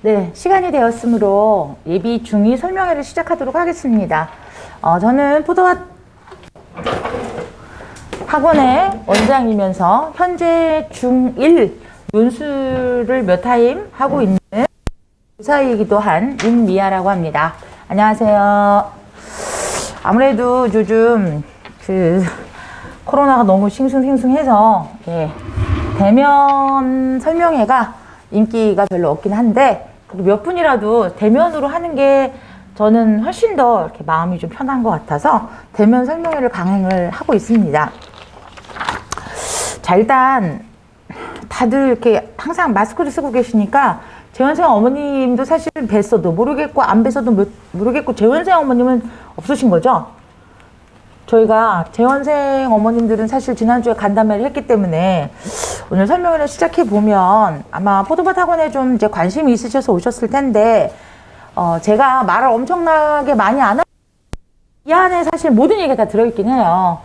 네, 시간이 되었으므로 예비 중2 설명회를 시작하도록 하겠습니다. 저는 포도밭 학원의 원장이면서 현재 중1 논술을 몇 타임 하고 있는 교사이기도 한 윤미아라고 합니다. 안녕하세요. 아무래도 요즘 코로나가 너무 싱숭생숭해서 대면 설명회가 인기가 별로 없긴 한데 몇 분이라도 대면으로 하는 게 저는 훨씬 더 이렇게 마음이 좀 편한 것 같아서 대면 설명회를 강행을 하고 있습니다. 자, 일단 다들 이렇게 항상 마스크를 쓰고 계시니까 재원생 어머님도 사실 뵀어도 모르겠고 안 뵀어도 모르겠고 재원생 어머님은 없으신 거죠? 저희가 재원생 어머님들은 사실 지난주에 간담회를 했기 때문에 오늘 설명회를 시작해 보면 아마 포도밭 학원에 좀 이제 관심이 있으셔서 오셨을 텐데 제가 말을 엄청나게 많이 안 하고 이 안에 사실 모든 얘기가 다 들어있긴 해요.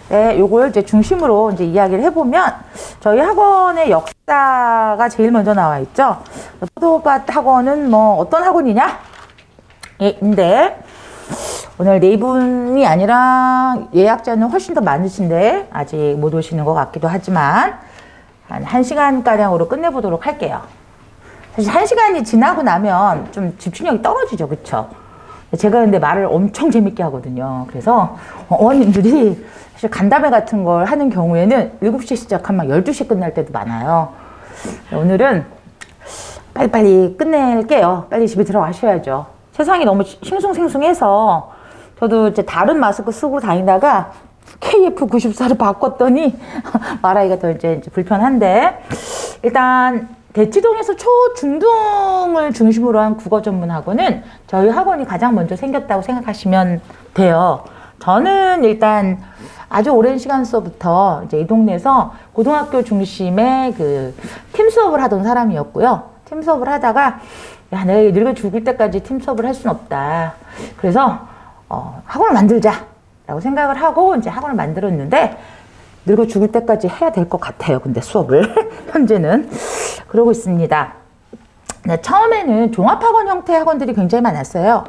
네, 요걸 이제 중심으로 이제 이야기를 해보면 저희 학원의 역사가 제일 먼저 나와 있죠. 포도밭 학원은 뭐 어떤 학원이냐? 인데 오늘 네 분이 아니라 예약자는 훨씬 더 많으신데 아직 못 오시는 것 같기도 하지만 한 1시간가량으로 끝내보도록 할게요. 사실 1시간이 지나고 나면 좀 집중력이 떨어지죠. 그쵸? 제가 근데 말을 엄청 재밌게 하거든요. 그래서 어머님들이 사실 간담회 같은 걸 하는 경우에는 7시에 시작하면 12시에 끝날 때도 많아요. 오늘은 빨리빨리 끝낼게요. 빨리 집에 들어가셔야죠. 세상이 너무 싱숭생숭해서 저도 이제 다른 마스크 쓰고 다니다가 KF94로 바꿨더니 말하기가 더 이제 불편한데 일단 대치동에서 초중등을 중심으로 한 국어 전문 학원은 저희 학원이 가장 먼저 생겼다고 생각하시면 돼요. 저는 일단 아주 오랜 시간서부터 이제 이 동네에서 고등학교 중심의 팀 수업을 하던 사람이었고요. 팀 수업을 하다가 야, 내가 늙어 죽을 때까지 팀 수업을 할 순 없다. 그래서 학원을 만들자 라고 생각을 하고 이제 학원을 만들었는데 늙어 죽을 때까지 해야 될 것 같아요. 근데 수업을 현재는 그러고 있습니다. 네, 처음에는 종합학원 형태의 학원들이 굉장히 많았어요.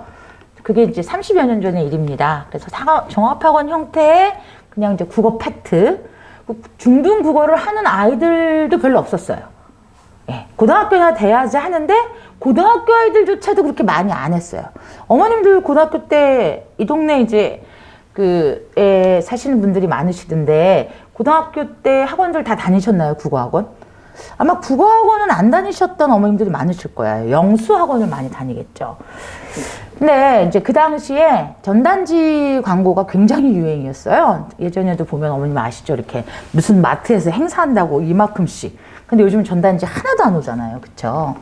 그게 이제 30여 년 전의 일입니다. 그래서 종합학원 형태의 그냥 이제 국어 파트, 중등 국어를 하는 아이들도 별로 없었어요. 예, 고등학교나 돼야지 하는데 고등학교 아이들조차도 그렇게 많이 안 했어요. 어머님들 고등학교 때 이 동네 이제 사시는 분들이 많으시던데 고등학교 때 학원들 다 다니셨나요? 국어학원? 아마 국어학원은 안 다니셨던 어머님들이 많으실 거예요. 영수학원을 많이 다니겠죠. 근데 이제 그 당시에 전단지 광고가 굉장히 유행이었어요. 예전에도 보면 어머님 아시죠? 이렇게 무슨 마트에서 행사한다고 이만큼씩. 근데 요즘 전단지 하나도 안 오잖아요. 그쵸?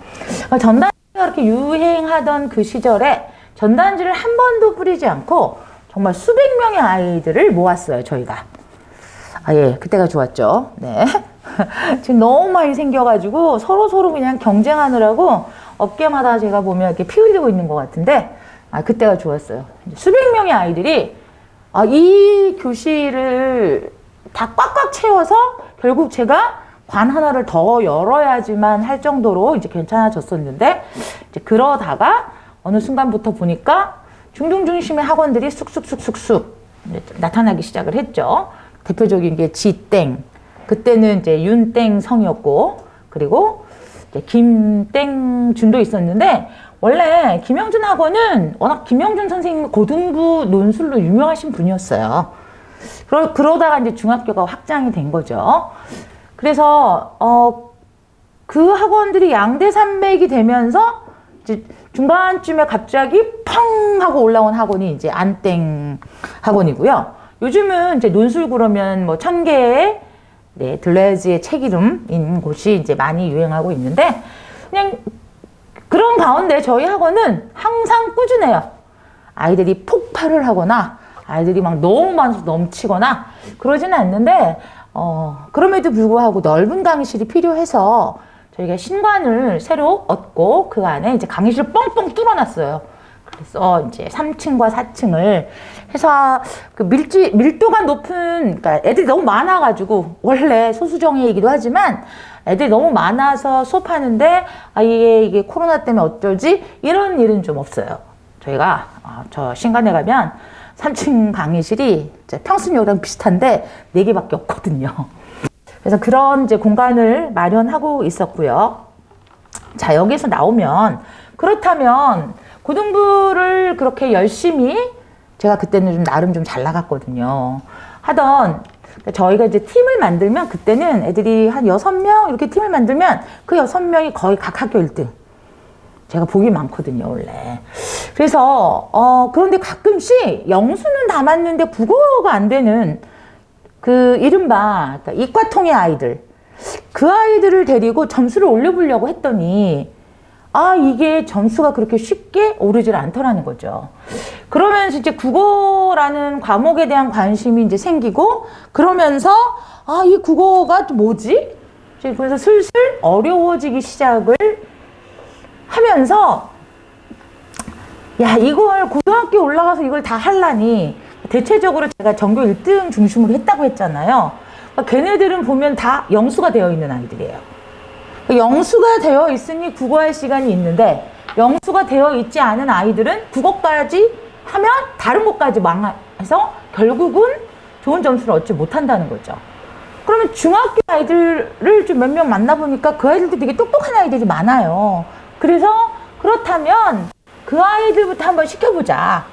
전단지가 그렇게 유행하던 그 시절에 전단지를 한 번도 뿌리지 않고 정말 수백 명의 아이들을 모았어요. 저희가. 그때가 좋았죠. 네. 지금 너무 많이 생겨가지고 서로 그냥 경쟁하느라고 업계마다 제가 보면 이렇게 피 흘리고 있는 것 같은데 그때가 좋았어요. 수백 명의 아이들이 이 교실을 다 꽉꽉 채워서 결국 제가 관 하나를 더 열어야지만 할 정도로 이제 괜찮아졌었는데 이제 그러다가 어느 순간부터 보니까 중등 중심의 학원들이 쑥쑥쑥쑥쑥 나타나기 시작을 했죠. 대표적인 게 지땡, 그때는 이제 윤땡 성이었고 그리고 이제 김땡준도 있었는데 원래 김영준 학원은 워낙 김영준 선생님 고등부 논술로 유명하신 분이었어요. 그러다가 이제 중학교가 확장이 된 거죠. 그래서 그 학원들이 양대산맥이 되면서 이제 중간쯤에 갑자기 펑 하고 올라온 학원이 이제 안땡 학원이고요. 요즘은 이제 논술 그러면 뭐 1000개의 들러야지의 책 이름인 곳이 이제 많이 유행하고 있는데 그냥 그런 가운데 저희 학원은 항상 꾸준해요. 아이들이 폭발을 하거나 아이들이 막 너무 많아서 넘치거나 그러지는 않는데 그럼에도 불구하고 넓은 강의실이 필요해서 저희가 신관을 새로 얻고 그 안에 이제 강의실을 뻥뻥 뚫어놨어요. 그래서 이제 3층과 4층을 해서 그 밀도가 높은, 그러니까 애들이 너무 많아가지고, 원래 소수정예이기도 하지만 애들이 너무 많아서 수업하는데, 이게 코로나 때문에 어쩌지? 이런 일은 좀 없어요. 저희가, 저 신간에 가면 3층 강의실이 평순여랑 비슷한데 4개밖에 없거든요. 그래서 그런 이제 공간을 마련하고 있었고요. 자, 여기서 나오면, 그렇다면 고등부를 그렇게 열심히, 제가 그때는 좀 나름 좀 잘 나갔거든요. 하던, 저희가 이제 팀을 만들면, 그때는 애들이 한 6명 이렇게 팀을 만들면 그 6명이 거의 각 학교 1등. 제가 복이 많거든요, 원래. 그래서, 그런데 가끔씩 영수는 다 맞는데 국어가 안 되는 그 이른바 그러니까 이과통의 아이들, 그 아이들을 데리고 점수를 올려보려고 했더니 이게 점수가 그렇게 쉽게 오르질 않더라는 거죠. 그러면서 이제 국어라는 과목에 대한 관심이 이제 생기고, 그러면서 이 국어가 뭐지? 그래서 슬슬 어려워지기 시작을 하면서, 야, 이걸 고등학교 올라가서 이걸 다 하려니, 대체적으로 제가 전교 1등 중심으로 했다고 했잖아요. 걔네들은 보면 다 영수가 되어 있는 아이들이에요. 영수가 되어 있으니 국어할 시간이 있는데, 영수가 되어 있지 않은 아이들은 국어까지 하면 다른 것까지 망해서 결국은 좋은 점수를 얻지 못한다는 거죠. 그러면 중학교 아이들을 좀 몇 명 만나보니까 그 아이들도 되게 똑똑한 아이들이 많아요. 그래서 그렇다면 그 아이들부터 한번 시켜보자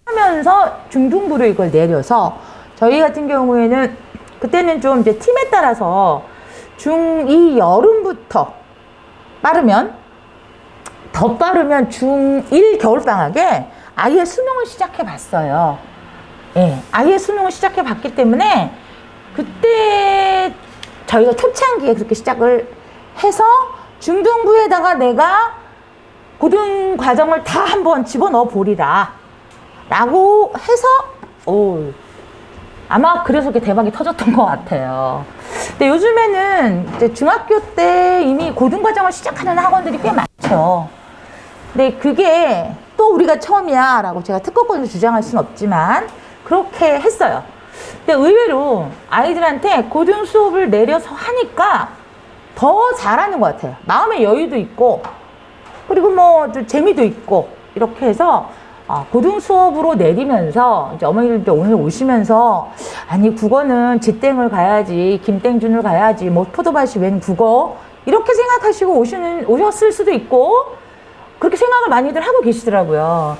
하면서 중등부로 이걸 내려서, 저희 같은 경우에는 그때는 좀 이제 팀에 따라서 중2 여름부터 더 빠르면 중1 겨울방학에 아예 수능을 시작해 봤어요. 예, 아예 수능을 시작해 봤기 때문에 그때 저희가 초창기에 그렇게 시작을 해서 중등부에다가 내가 고등 과정을 다 한번 집어넣어 보리라 라고 해서 아마 그래서 그렇게 대박이 터졌던 것 같아요. 근데 요즘에는 이제 중학교 때 이미 고등 과정을 시작하는 학원들이 꽤 많죠. 근데 그게 또 우리가 처음이야 라고 제가 특허권을 주장할 수는 없지만 그렇게 했어요. 근데 의외로 아이들한테 고등 수업을 내려서 하니까 더 잘하는 것 같아요. 마음의 여유도 있고, 그리고 뭐 재미도 있고, 이렇게 해서 고등 수업으로 내리면서 이제 어머니들도 오늘 오시면서, 아니 국어는 지땡을 가야지, 김땡준을 가야지, 뭐 포도밭이 웬 국어, 이렇게 생각하시고 오셨을 수도 있고, 그렇게 생각을 많이들 하고 계시더라고요.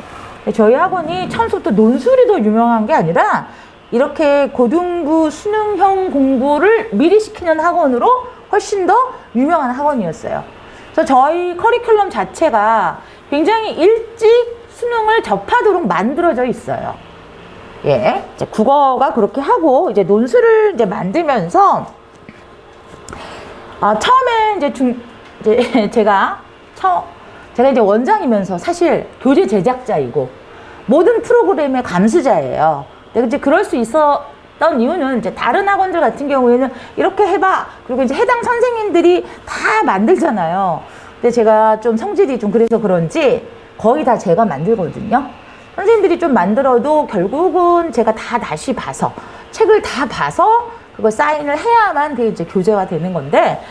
저희 학원이 처음부터 논술이 더 유명한 게 아니라 이렇게 고등부 수능형 공부를 미리 시키는 학원으로 훨씬 더 유명한 학원이었어요. 그래서 저희 커리큘럼 자체가 굉장히 일찍 수능을 접하도록 만들어져 있어요. 예, 이제 국어가 그렇게 하고 이제 논술을 이제 만들면서 처음에 이제 제가 이제 원장이면서 사실 교재 제작자이고 모든 프로그램의 감수자예요. 근데 이제 그럴 수 있었던 이유는 이제 다른 학원들 같은 경우에는 이렇게 해봐. 그리고 이제 해당 선생님들이 다 만들잖아요. 근데 제가 좀 성질이 좀 그래서 그런지 거의 다 제가 만들거든요. 선생님들이 좀 만들어도 결국은 제가 다 다시 봐서, 책을 다 봐서 그걸 사인을 해야만 그게 이제 교재가 되는 건데,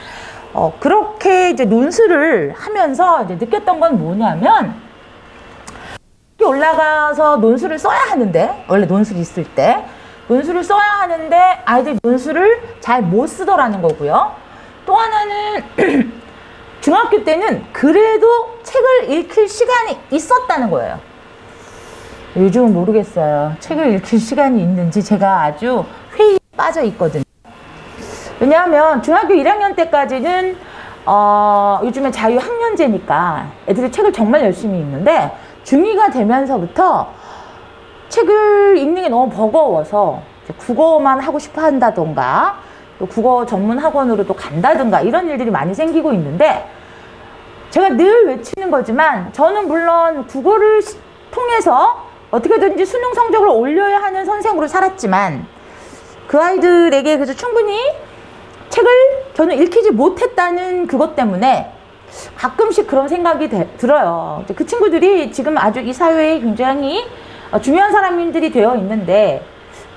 그렇게 이제 논술을 하면서 이제 느꼈던 건 뭐냐면, 올라가서 논술을 써야 하는데, 원래 논술이 있을 때 논술을 써야 하는데 아이들이 논술을 잘 못 쓰더라는 거고요. 또 하나는 중학교 때는 그래도 책을 읽힐 시간이 있었다는 거예요. 요즘은 모르겠어요. 책을 읽힐 시간이 있는지. 제가 아주 회의에 빠져 있거든요. 왜냐하면 중학교 1학년 때까지는 요즘에 자유학년제니까 애들이 책을 정말 열심히 읽는데, 중2가 되면서부터 책을 읽는 게 너무 버거워서 국어만 하고 싶어 한다던가, 또 국어 전문 학원으로 또 간다든가 이런 일들이 많이 생기고 있는데, 제가 늘 외치는 거지만 저는 물론 국어를 통해서 어떻게든지 수능 성적을 올려야 하는 선생으로 살았지만, 그 아이들에게 그래서 충분히 책을 저는 읽히지 못했다는 그것 때문에 가끔씩 그런 생각이 들어요. 그 친구들이 지금 아주 이 사회에 굉장히 중요한 사람들이 되어 있는데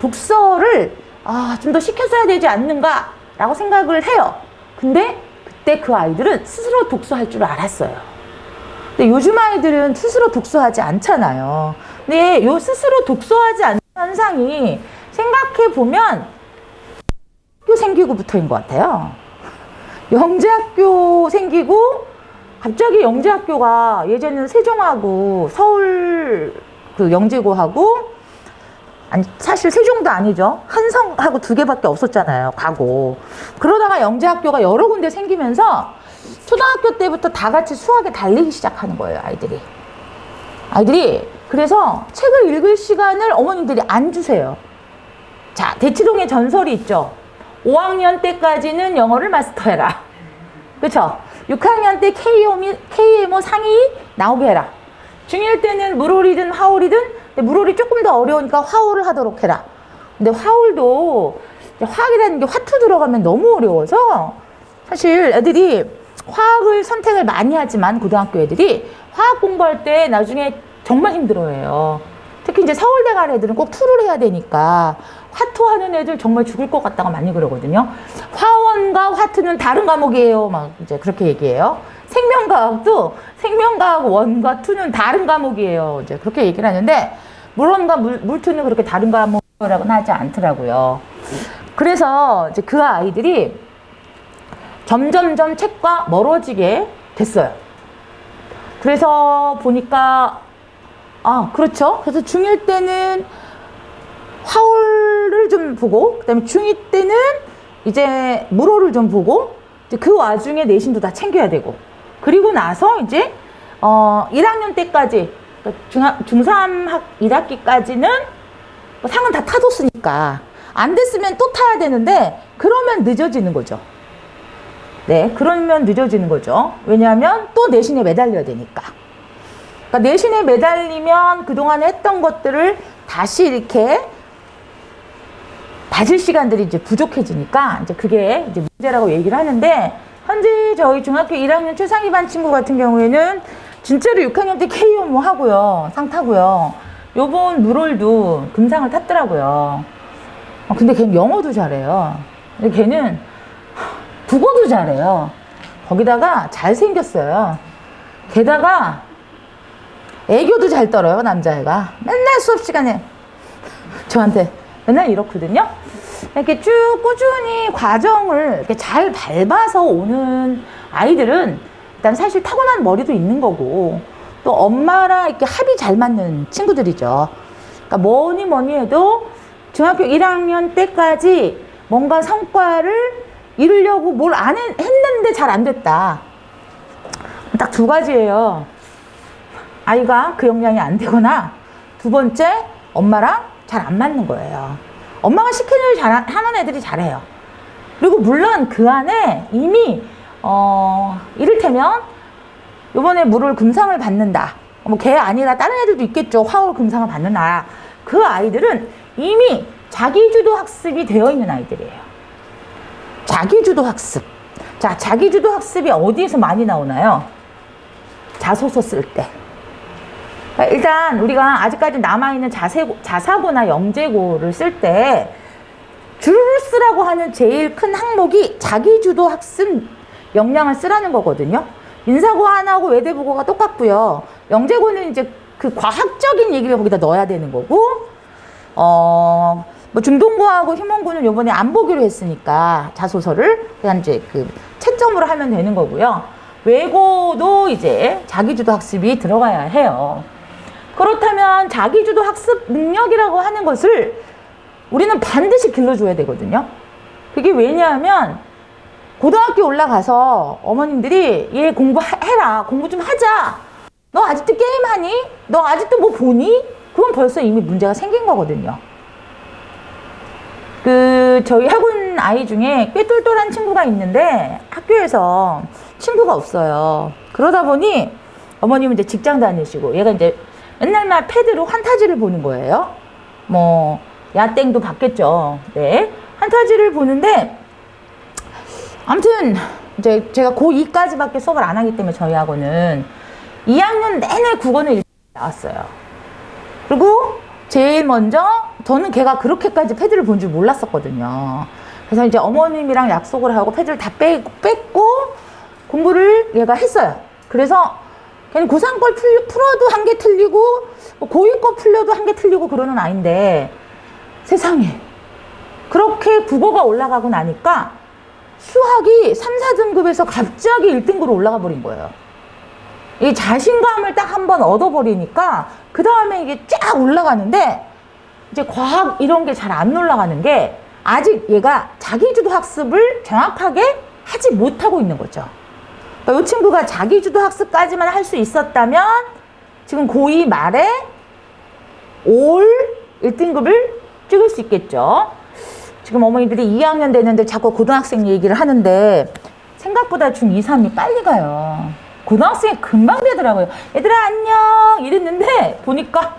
독서를 좀 더 시켰어야 되지 않는가 라고 생각을 해요. 근데 그때 그 아이들은 스스로 독서할 줄 알았어요. 근데 요즘 아이들은 스스로 독서하지 않잖아요. 근데 요 스스로 독서하지 않는 현상이 생각해보면 학교 생기고부터인 것 같아요. 영재학교 생기고 갑자기 영재학교가 예전에는 세종하고 서울 그 영재고하고 아니 사실 세종도 아니죠. 한성하고 2개밖에 없었잖아요. 과거. 그러다가 영재학교가 여러 군데 생기면서 초등학교 때부터 다 같이 수학에 달리기 시작하는 거예요. 아이들이. 그래서 책을 읽을 시간을 어머님들이 안 주세요. 자, 대치동의 전설이 있죠. 5학년 때까지는 영어를 마스터해라. 그렇죠? 6학년 때 KMO 상위 나오게 해라. 중1 때는 물오리든 화오리든 물오리 조금 더 어려우니까 화오를 하도록 해라. 근데 화올도 화학이라는 게 화투 들어가면 너무 어려워서 사실 애들이 화학을 선택을 많이 하지만 고등학교 애들이 화학 공부할 때 나중에 정말 힘들어해요. 특히 이제 서울대 갈 애들은 꼭 투를 해야 되니까 화투하는 애들 정말 죽을 것 같다고 많이 그러거든요. 화원과 화투는 다른 과목이에요. 막 이제 그렇게 얘기해요. 생명과학도 생명과학 원과 투는 다른 과목이에요. 이제 그렇게 얘기를 하는데 물원과 물투는 그렇게 다른 과목이라고는 하지 않더라고요. 그래서 이제 그 아이들이 점점점 책과 멀어지게 됐어요. 그래서 보니까 그렇죠. 그래서 중1 때는 화올을 좀 보고 그다음에 중2 때는 이제 물오를 좀 보고 이제 그 와중에 내신도 다 챙겨야 되고 그리고 나서 이제 1학년 때까지 그러니까 중3 1학기까지는 상은 다 타줬으니까 안 됐으면 또 타야 되는데 그러면 늦어지는 거죠. 네, 그러면 늦어지는 거죠. 왜냐하면 또 내신에 매달려야 되니까. 그러니까 내신에 매달리면 그동안 했던 것들을 다시 이렇게 다질 시간들이 이제 부족해지니까 이제 그게 이제 문제라고 얘기를 하는데 현재 저희 중학교 1학년 최상위 반 친구 같은 경우에는 진짜로 6학년 때 KO 뭐 하고요. 상 타고요. 요번 물올도 금상을 탔더라고요. 근데 걔는 영어도 잘해요. 근데 걔는 국어도 잘해요. 거기다가 잘생겼어요. 게다가 애교도 잘 떨어요, 남자애가. 맨날 수업 시간에 저한테 맨날 이렇거든요. 이렇게 쭉 꾸준히 과정을 이렇게 잘 밟아서 오는 아이들은 일단 사실 타고난 머리도 있는 거고 또 엄마랑 이렇게 합이 잘 맞는 친구들이죠. 그러니까 뭐니 해도 중학교 1학년 때까지 뭔가 성과를 이루려고 뭘 했는데 잘 안 됐다. 딱 2가지예요. 아이가 그 역량이 안 되거나 2번째 엄마랑 잘 안 맞는 거예요. 엄마가 시키는 일 하는 애들이 잘해요. 그리고 물론 그 안에 이미 이를테면 요번에 물올 금상을 받는다. 뭐 걔 아니라 다른 애들도 있겠죠. 화올 금상을 받는다. 그 아이들은 이미 자기주도 학습이 되어 있는 아이들이에요. 자기주도 학습. 자, 자기주도 학습이 어디에서 많이 나오나요? 자소서 쓸 때. 일단 우리가 아직까지 남아있는 자사고나 영재고를 쓸 때 주르르 쓰라고 하는 제일 큰 항목이 자기주도 학습 역량을 쓰라는 거거든요. 인사고 하나하고 외대부고가 똑같고요. 영재고는 이제 그 과학적인 얘기를 거기다 넣어야 되는 거고 뭐 중동고하고 희mon고는 요번에 안 보기로 했으니까 자소서를 그냥 이제 그 채점으로 하면 되는 거고요. 외고도 이제 자기주도 학습이 들어가야 해요. 그렇다면 자기주도 학습 능력이라고 하는 것을 우리는 반드시 길러줘야 되거든요. 그게 왜냐하면 고등학교 올라가서 어머님들이 얘 공부해라, 공부 좀 하자, 너 아직도 게임하니? 너 아직도 뭐 보니? 그건 벌써 이미 문제가 생긴 거거든요. 저희 학원 아이 중에 꽤 똘똘한 친구가 있는데 학교에서 친구가 없어요. 그러다 보니 어머님은 이제 직장 다니시고 얘가 이제 맨날 패드로 환타지를 보는 거예요. 뭐 야땡도 봤겠죠. 네, 환타지를 보는데 아무튼 이제 제가 고2까지밖에 수업을 안 하기 때문에 저희 학원은 2학년 내내 국어는 나왔어요. 그리고 제일 먼저 저는 걔가 그렇게까지 패드를 본 줄 몰랐었거든요. 그래서 이제 어머님이랑 약속을 하고 패드를 다 뺐고 공부를 얘가 했어요. 그래서 걔는 고3 걸 풀어도 한 개 틀리고 고2 거 풀려도 한 개 틀리고 그러는 아이인데 세상에 그렇게 국어가 올라가고 나니까 수학이 3, 4등급에서 갑자기 1등급으로 올라가 버린 거예요. 이 자신감을 딱 한번 얻어버리니까 그 다음에 이게 쫙 올라가는데 이제 과학 이런 게 잘 안 올라가는 게 아직 얘가 자기주도 학습을 정확하게 하지 못하고 있는 거죠. 그러니까 이 친구가 자기주도 학습까지만 할 수 있었다면 지금 고2 말에 올 1등급을 찍을 수 있겠죠. 지금 어머니들이 2학년 되는데 자꾸 고등학생 얘기를 하는데 생각보다 중2, 3이 빨리 가요. 고등학생이 금방 되더라고요. 얘들아 안녕 이랬는데 보니까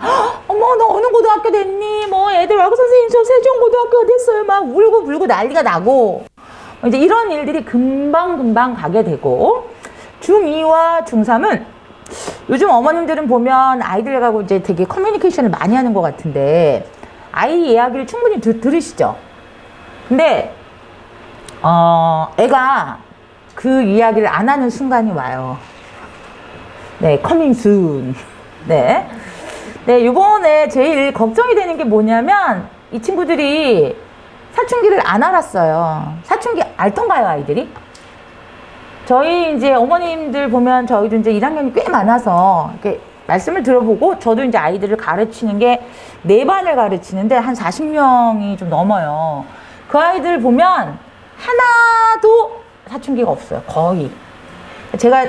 어머 너 어느 고등학교 됐니? 뭐 애들 와고 선생님 저 세종고등학교가 됐어요. 막 울고 불고 난리가 나고 이제 이런 일들이 금방 가게 되고 중2와 중3은 요즘 어머님들은 보면 아이들하고 이제 되게 커뮤니케이션을 많이 하는 것 같은데 아이 이야기를 충분히 들으시죠? 근데 애가 그 이야기를 안 하는 순간이 와요. 네, coming soon. 네. 네, 요번에 제일 걱정이 되는 게 뭐냐면, 이 친구들이 사춘기를 안 알았어요. 사춘기 알던가요, 아이들이? 저희 이제 어머님들 보면 저희도 이제 1학년이 꽤 많아서, 이렇게 말씀을 들어보고, 저도 이제 아이들을 가르치는 게 4반을 가르치는데 한 40명이 좀 넘어요. 그 아이들 보면 하나도 사춘기가 없어요. 거의. 제가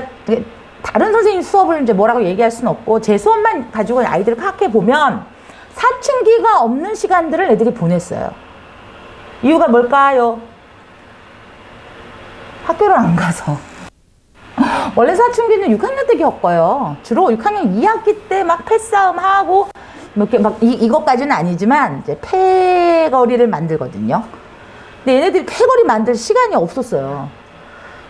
다른 선생님 수업을 이제 뭐라고 얘기할 수는 없고 제 수업만 가지고 아이들을 파악해 보면 사춘기가 없는 시간들을 애들이 보냈어요. 이유가 뭘까요? 학교를 안 가서. 원래 사춘기는 6학년 때 겪어요. 주로 6학년 2학기 때 막 패싸움 하고 이렇게 막 이것까지는 아니지만 이제 패거리를 만들거든요. 근데 얘네들이 패거리 만들 시간이 없었어요.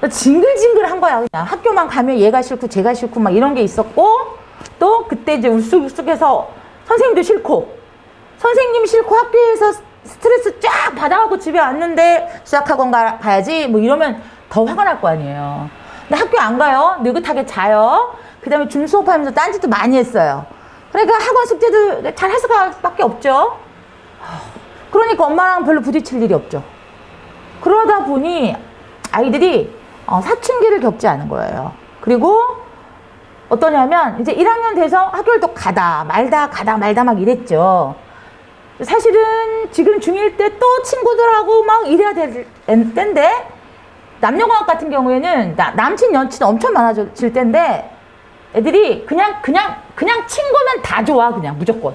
징글징글한 거야. 그냥 학교만 가면 얘가 싫고 제가 싫고 막 이런 게 있었고 또 그때 이제 울쑥울쑥해서 선생님도 싫고 선생님 싫고 학교에서 스트레스 쫙 받아가고 집에 왔는데 수학학원 가야지 뭐 이러면 더 화가 날 거 아니에요. 근데 학교 안 가요. 느긋하게 자요. 그 다음에 줌 수업하면서 딴짓도 많이 했어요. 그러니까 학원 숙제도 잘 할 수밖에 없죠. 그러니까 엄마랑 별로 부딪힐 일이 없죠. 그러다 보니 아이들이 사춘기를 겪지 않은 거예요. 그리고 어떠냐면 이제 1학년 돼서 학교를 또 가다 말다 막 이랬죠. 사실은 지금 중1 때 또 친구들하고 막 이래야 될 때인데 남녀공학 같은 경우에는 남친 여친 엄청 많아질 때인데 애들이 그냥 친구면 다 좋아. 그냥 무조건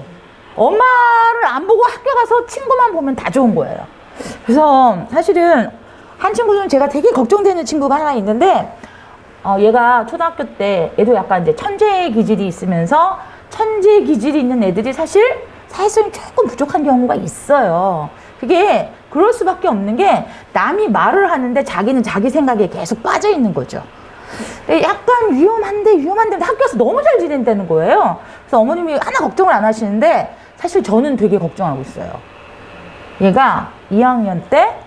엄마를 안 보고 학교 가서 친구만 보면 다 좋은 거예요. 그래서 사실은 한 친구는 제가 되게 걱정되는 친구가 하나 있는데 얘가 초등학교 때 얘도 약간 이제 천재 기질이 있으면서 천재 기질이 있는 애들이 사실 사회성이 조금 부족한 경우가 있어요. 그게 그럴 수밖에 없는 게 남이 말을 하는데 자기는 자기 생각에 계속 빠져 있는 거죠. 약간 위험한데 학교에서 너무 잘 지낸다는 거예요. 그래서 어머님이 하나 걱정을 안 하시는데 사실 저는 되게 걱정하고 있어요. 얘가 2학년 때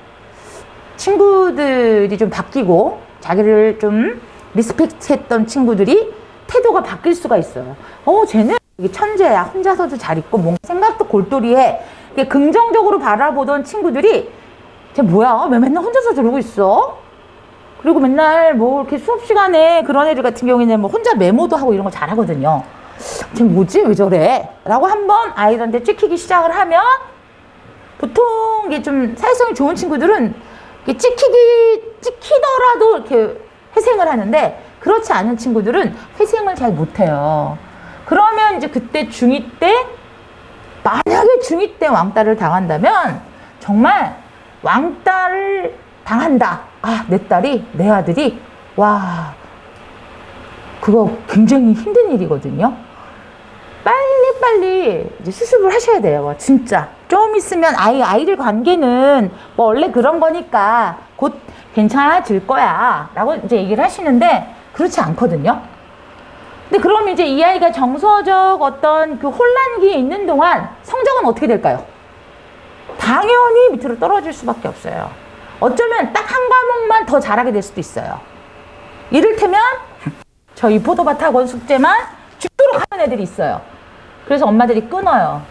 친구들이 좀 바뀌고 자기를 좀 리스펙트 했던 친구들이 태도가 바뀔 수가 있어요. 쟤는 천재야. 혼자서도 잘 있고 뭔가 생각도 골똘히해. 긍정적으로 바라보던 친구들이 쟤 뭐야? 왜 맨날 혼자서 저러고 있어? 그리고 맨날 뭐 이렇게 수업 시간에 그런 애들 같은 경우에는 뭐 혼자 메모도 하고 이런 거 잘하거든요. 쟤 뭐지? 왜 저래? 라고 한번 아이들한테 찍히기 시작을 하면 보통 이게 좀 사회성이 좋은 친구들은 찍히더라도 이렇게 회생을 하는데 그렇지 않은 친구들은 회생을 잘 못해요. 그러면 이제 그때 중2 때 만약에 중2 때 왕따를 당한다면 정말 왕따를 당한다. 내 딸이 내 아들이 와 그거 굉장히 힘든 일이거든요. 빨리 이제 수습을 하셔야 돼요. 진짜 좀 있으면 아이들 관계는 뭐 원래 그런 거니까 곧 괜찮아질 거야 라고 이제 얘기를 하시는데 그렇지 않거든요. 근데 그럼 이제 이 아이가 정서적 어떤 그 혼란기에 있는 동안 성적은 어떻게 될까요? 당연히 밑으로 떨어질 수밖에 없어요. 어쩌면 딱 한 과목만 더 잘하게 될 수도 있어요. 이를테면 저희 포도밭 학원 숙제만 죽도록 하는 애들이 있어요. 그래서 엄마들이 끊어요.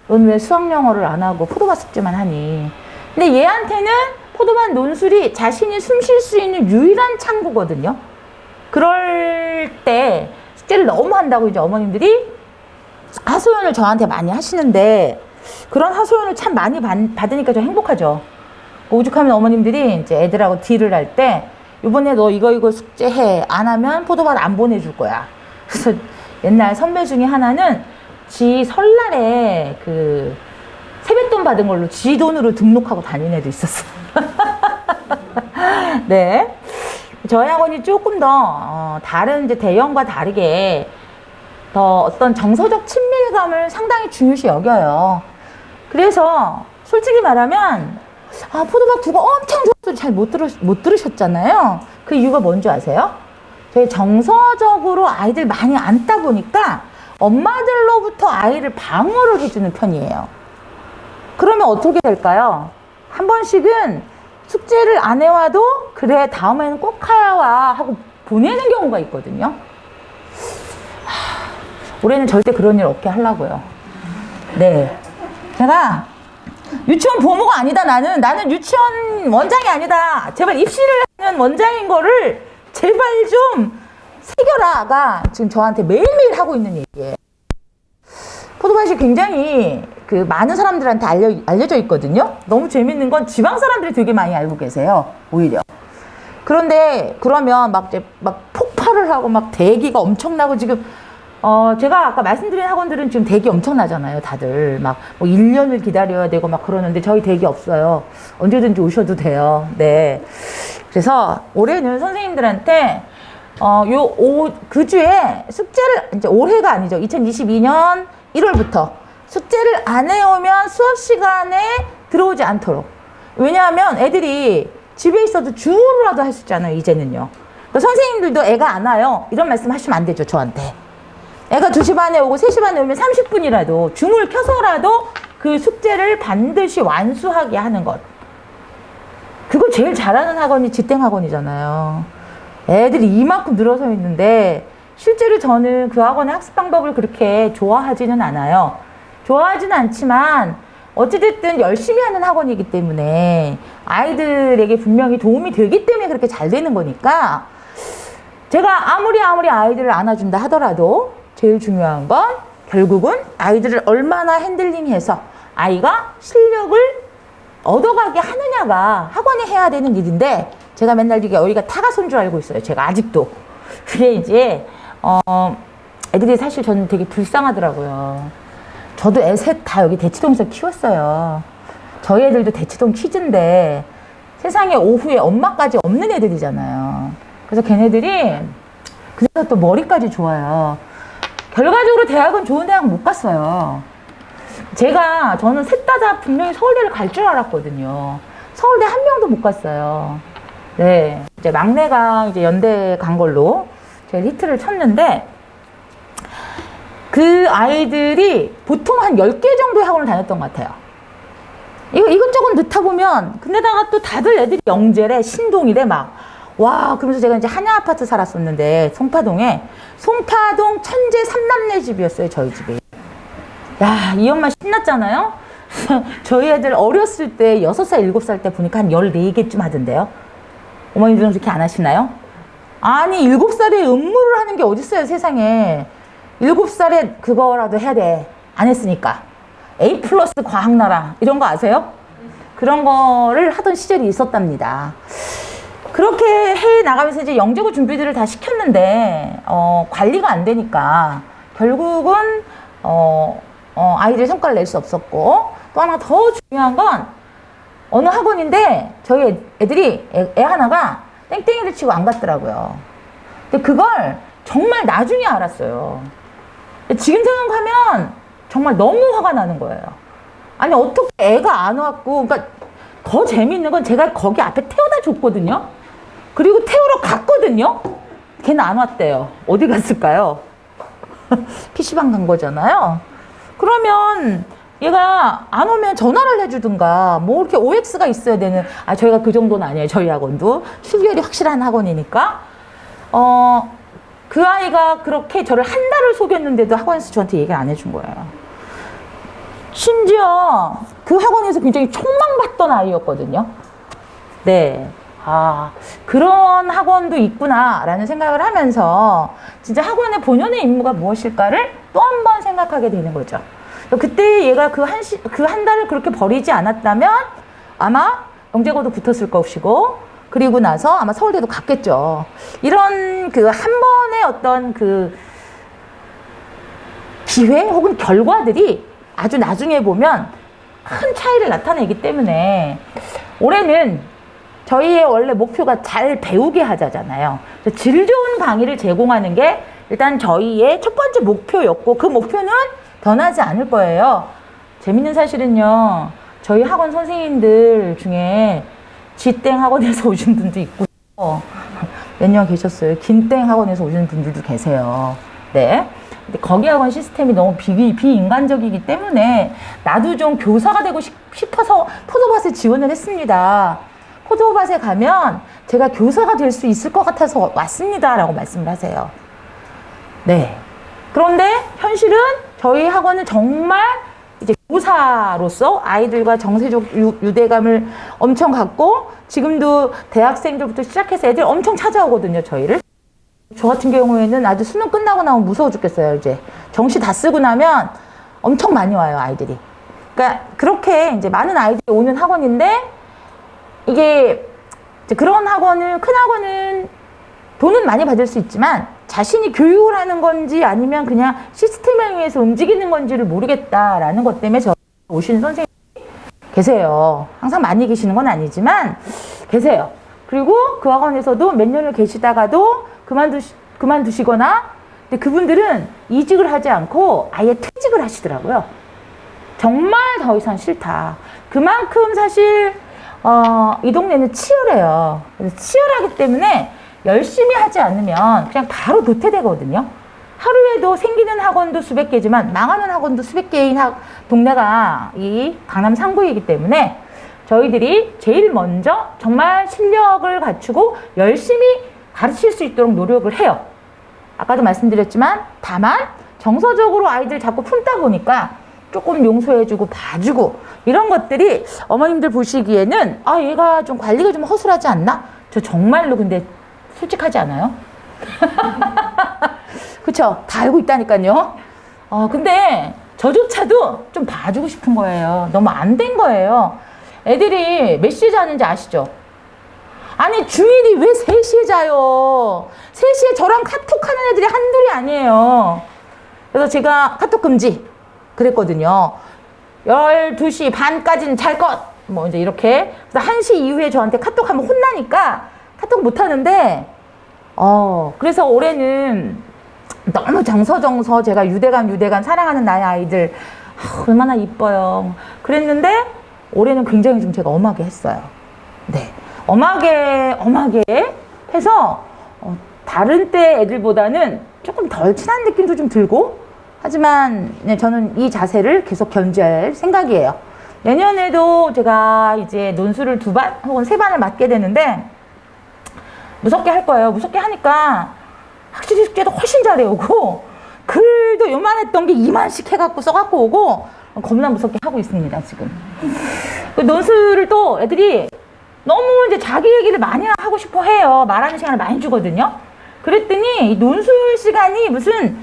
넌 왜 수학 영어를 안 하고 포도밭 숙제만 하니? 근데 얘한테는 포도밭 논술이 자신이 숨 쉴 수 있는 유일한 창구거든요. 그럴 때 숙제를 너무 한다고 이제 어머님들이 하소연을 저한테 많이 하시는데 그런 하소연을 참 많이 받으니까 좀 행복하죠. 오죽하면 어머님들이 이제 애들하고 딜을 할 때 이번에 너 이거 숙제해. 안 하면 포도밭 안 보내줄 거야. 그래서 옛날 선배 중에 하나는 지 설날에 그 세뱃돈 받은 걸로 지 돈으로 등록하고 다니는 애도 있었어요. 네. 저희 학원이 조금 더 다른 이제 대형과 다르게 더 어떤 정서적 친밀감을 상당히 중요시 여겨요. 그래서 솔직히 말하면 포도밭 국어 엄청 좋은 소리 잘 못 들으셨잖아요. 그 이유가 뭔지 아세요? 저희 정서적으로 아이들 많이 안다 보니까 엄마들로부터 아이를 방어를 해주는 편이에요. 그러면 어떻게 될까요? 한 번씩은 숙제를 안 해와도 그래 다음에는 꼭 해와 하고 보내는 경우가 있거든요. 올해는 절대 그런 일 없게 하려고요. 네, 제가 유치원 부모가 아니다. 나는 유치원 원장이 아니다. 제발 입시를 하는 원장인 거를 제발 좀 새겨라가 지금 저한테 매일매일 하고 있는 얘기예요. 포도밭이 굉장히 그 많은 사람들한테 알려져 있거든요. 너무 재밌는 건 지방 사람들이 되게 많이 알고 계세요. 오히려. 그런데 그러면 막 폭발을 하고 막 대기가 엄청나고 지금 제가 아까 말씀드린 학원들은 지금 대기 엄청나잖아요. 다들 막 뭐 1년을 기다려야 되고 막 그러는데 저희 대기 없어요. 언제든지 오셔도 돼요. 네. 그래서 올해는 선생님들한테 그 주에 숙제를 이제 올해가 아니죠. 2022년 1월부터 숙제를 안 해오면 수업 시간에 들어오지 않도록. 왜냐하면 애들이 집에 있어도 중으로라도 할 수 있잖아요. 이제는요. 그러니까 선생님들도 애가 안 와요. 이런 말씀 하시면 안 되죠. 저한테. 애가 2시 반에 오고 3시 반에 오면 30분이라도 줌을 켜서라도 그 숙제를 반드시 완수하게 하는 것. 그거 제일 잘하는 학원이 지땡 학원이잖아요. 애들이 이만큼 늘어서 있는데 실제로 저는 그 학원의 학습 방법을 그렇게 좋아하지는 않아요. 좋아하지는 않지만 어찌됐든 열심히 하는 학원이기 때문에 아이들에게 분명히 도움이 되기 때문에 그렇게 잘 되는 거니까 제가 아무리 아이들을 안아준다 하더라도 제일 중요한 건 결국은 아이들을 얼마나 핸들링해서 아이가 실력을 얻어가게 하느냐가 학원이 해야 되는 일인데 제가 맨날 이게 어이가 타가서인 줄 알고 있어요. 제가 아직도. 그게 이제 애들이 사실 저는 되게 불쌍하더라고요. 저도 애 셋 다 여기 대치동에서 키웠어요. 저희 애들도 대치동 퀴즈인데 세상에 오후에 엄마까지 없는 애들이잖아요. 그래서 걔네들이 그래서 또 머리까지 좋아요. 결과적으로 대학은 좋은 대학 못 갔어요. 저는 셋 다 분명히 서울대를 갈 줄 알았거든요. 서울대 한 명도 못 갔어요. 네. 이제 막내가 이제 연대 간 걸로 제가 히트를 쳤는데, 그 아이들이 보통 한 10개 정도의 학원을 다녔던 것 같아요. 이것저것 넣다 보면, 근데다가 또 다들 애들이 영재래, 신동이래, 막. 와, 그러면서 제가 이제 한양 아파트 살았었는데, 송파동에, 송파동 천재 3남매 집이었어요, 저희 집이. 야, 이 엄마 신났잖아요? 저희 애들 어렸을 때, 6살, 7살 때 보니까 한 14개쯤 하던데요? 어머님들은 그렇게 안 하시나요? 아니, 7살에 음무를 하는 게 어딨어요, 세상에. 7살에 그거라도 해야 돼. 안 했으니까. A+ 과학나라. 이런 거 아세요? 그런 거를 하던 시절이 있었답니다. 그렇게 해 나가면서 이제 영재고 준비들을 다 시켰는데, 관리가 안 되니까, 결국은, 아이들이 성과를 낼 수 없었고, 또 하나 더 중요한 건, 어느 학원인데, 저희 애들이, 애 하나가 땡땡이를 치고 안 갔더라고요. 근데 그걸 정말 나중에 알았어요. 지금 생각하면 정말 너무 화가 나는 거예요. 아니, 어떻게 애가 안 왔고, 그러니까 더 재미있는 건 제가 거기 앞에 태워다 줬거든요. 그리고 태우러 갔거든요. 걔는 안 왔대요. 어디 갔을까요? PC방 간 거잖아요. 그러면 얘가 안 오면 전화를 해주든가 뭐 이렇게 OX가 있어야 되는, 저희가 그 정도는 아니에요. 저희 학원도 출결이 확실한 학원이니까 그 아이가 그렇게 저를 한 달을 속였는데도 학원에서 저한테 얘기를 안 해준 거예요. 심지어 그 학원에서 굉장히 촉망받던 아이였거든요. 네. 그런 학원도 있구나라는 생각을 하면서 진짜 학원의 본연의 임무가 무엇일까를 또 한 번 생각하게 되는 거죠. 그때 얘가 그 한 달을 그렇게 버리지 않았다면 아마 영재고도 붙었을 것이고, 그리고 나서 아마 서울대도 갔겠죠. 이런 그 한 번의 어떤 그 기회 혹은 결과들이 아주 나중에 보면 큰 차이를 나타내기 때문에 올해는 저희의 원래 목표가 잘 배우게 하자잖아요. 질 좋은 강의를 제공하는 게 일단 저희의 첫 번째 목표였고, 그 목표는 변하지 않을 거예요. 재밌는 사실은요, 저희 학원 선생님들 중에 지땡 학원에서 오신 분도 있고, 몇 년 계셨어요. 김땡 학원에서 오신 분들도 계세요. 네. 근데 거기 학원 시스템이 너무 비인간적이기 때문에 나도 좀 교사가 되고 싶어서 포도밭에 지원을 했습니다. 포도밭에 가면 제가 교사가 될 수 있을 것 같아서 왔습니다. 라고 말씀을 하세요. 네. 그런데 현실은 저희 학원은 정말 이제 교사로서 아이들과 정서적 유대감을 엄청 갖고, 지금도 대학생들부터 시작해서 애들 엄청 찾아오거든요, 저희를. 저 같은 경우에는 아주 수능 끝나고 나면 무서워 죽겠어요, 이제. 정시 다 쓰고 나면 엄청 많이 와요, 아이들이. 그러니까 그렇게 이제 많은 아이들이 오는 학원인데, 이게 이제 그런 학원은, 큰 학원은 돈은 많이 받을 수 있지만 자신이 교육을 하는 건지 아니면 그냥 시스템에 의해서 움직이는 건지를 모르겠다라는 것 때문에 저 오시는 선생님이 계세요. 항상 많이 계시는 건 아니지만 계세요. 그리고 그 학원에서도 몇 년을 계시다가도 그만두시거나, 근데 그분들은 이직을 하지 않고 아예 퇴직을 하시더라고요. 정말 더 이상 싫다. 그만큼 사실 이 동네는 치열해요. 그래서 치열하기 때문에 열심히 하지 않으면 그냥 바로 도태되거든요. 하루에도 생기는 학원도 수백 개지만 망하는 학원도 수백 개인 동네가 이 강남 상부이기 때문에 저희들이 제일 먼저 정말 실력을 갖추고 열심히 가르칠 수 있도록 노력을 해요. 아까도 말씀드렸지만 다만 정서적으로 아이들 자꾸 품다 보니까 조금 용서해주고 봐주고 이런 것들이 어머님들 보시기에는 얘가 좀 관리가 좀 허술하지 않나? 저 정말로 근데 솔직하지 않아요? 그쵸? 다 알고 있다니까요. 근데 저조차도 좀 봐주고 싶은 거예요. 너무 안 된 거예요. 애들이 몇 시에 자는지 아시죠? 아니 주일이 왜 3시에 자요? 3시에 저랑 카톡하는 애들이 한둘이 아니에요. 그래서 제가 카톡 금지 그랬거든요. 12시 반까지는 잘 것! 뭐 이제 이렇게. 그래서 1시 이후에 저한테 카톡하면 혼나니까 카톡 못 하는데, 그래서 올해는 너무 정서 제가 유대감 사랑하는 나의 아이들 얼마나 이뻐요. 그랬는데 올해는 굉장히 좀 제가 엄하게 했어요. 네. 엄하게 해서 다른 때 애들보다는 조금 덜 친한 느낌도 좀 들고, 하지만 네, 저는 이 자세를 계속 견지할 생각이에요. 내년에도 제가 이제 논술을 2반 혹은 3반을 맡게 되는데 무섭게 할 거예요. 무섭게 하니까 학습지 숙제도 훨씬 잘해오고, 글도 요만했던 게 2만씩 해갖고 써갖고 오고, 겁나 무섭게 하고 있습니다, 지금. 논술을 또 애들이 너무 이제 자기 얘기를 많이 하고 싶어 해요. 말하는 시간을 많이 주거든요. 그랬더니 이 논술 시간이 무슨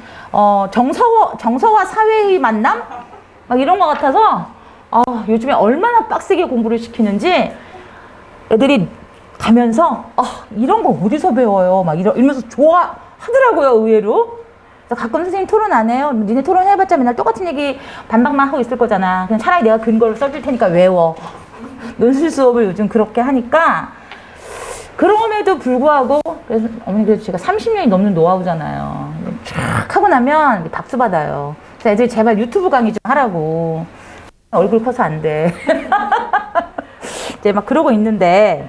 정서와 사회의 만남? 막 이런 것 같아서 요즘에 얼마나 빡세게 공부를 시키는지 애들이 가면서 이런 거 어디서 배워요? 막 이러면서 좋아하더라고요, 의외로. 그래서 가끔 선생님 토론 안 해요. 니네 토론해봤자 맨날 똑같은 얘기 반박만 하고 있을 거잖아. 그냥 차라리 내가 근거를 써줄 테니까 외워. 논술 수업을 요즘 그렇게 하니까, 그럼에도 불구하고, 그래서 어머니 그래도 제가 30년이 넘는 노하우잖아요. 쫙 하고 나면 박수 받아요. 그래서 애들이 제발 유튜브 강의 좀 하라고. 얼굴 커서 안 돼. 이제 막 그러고 있는데,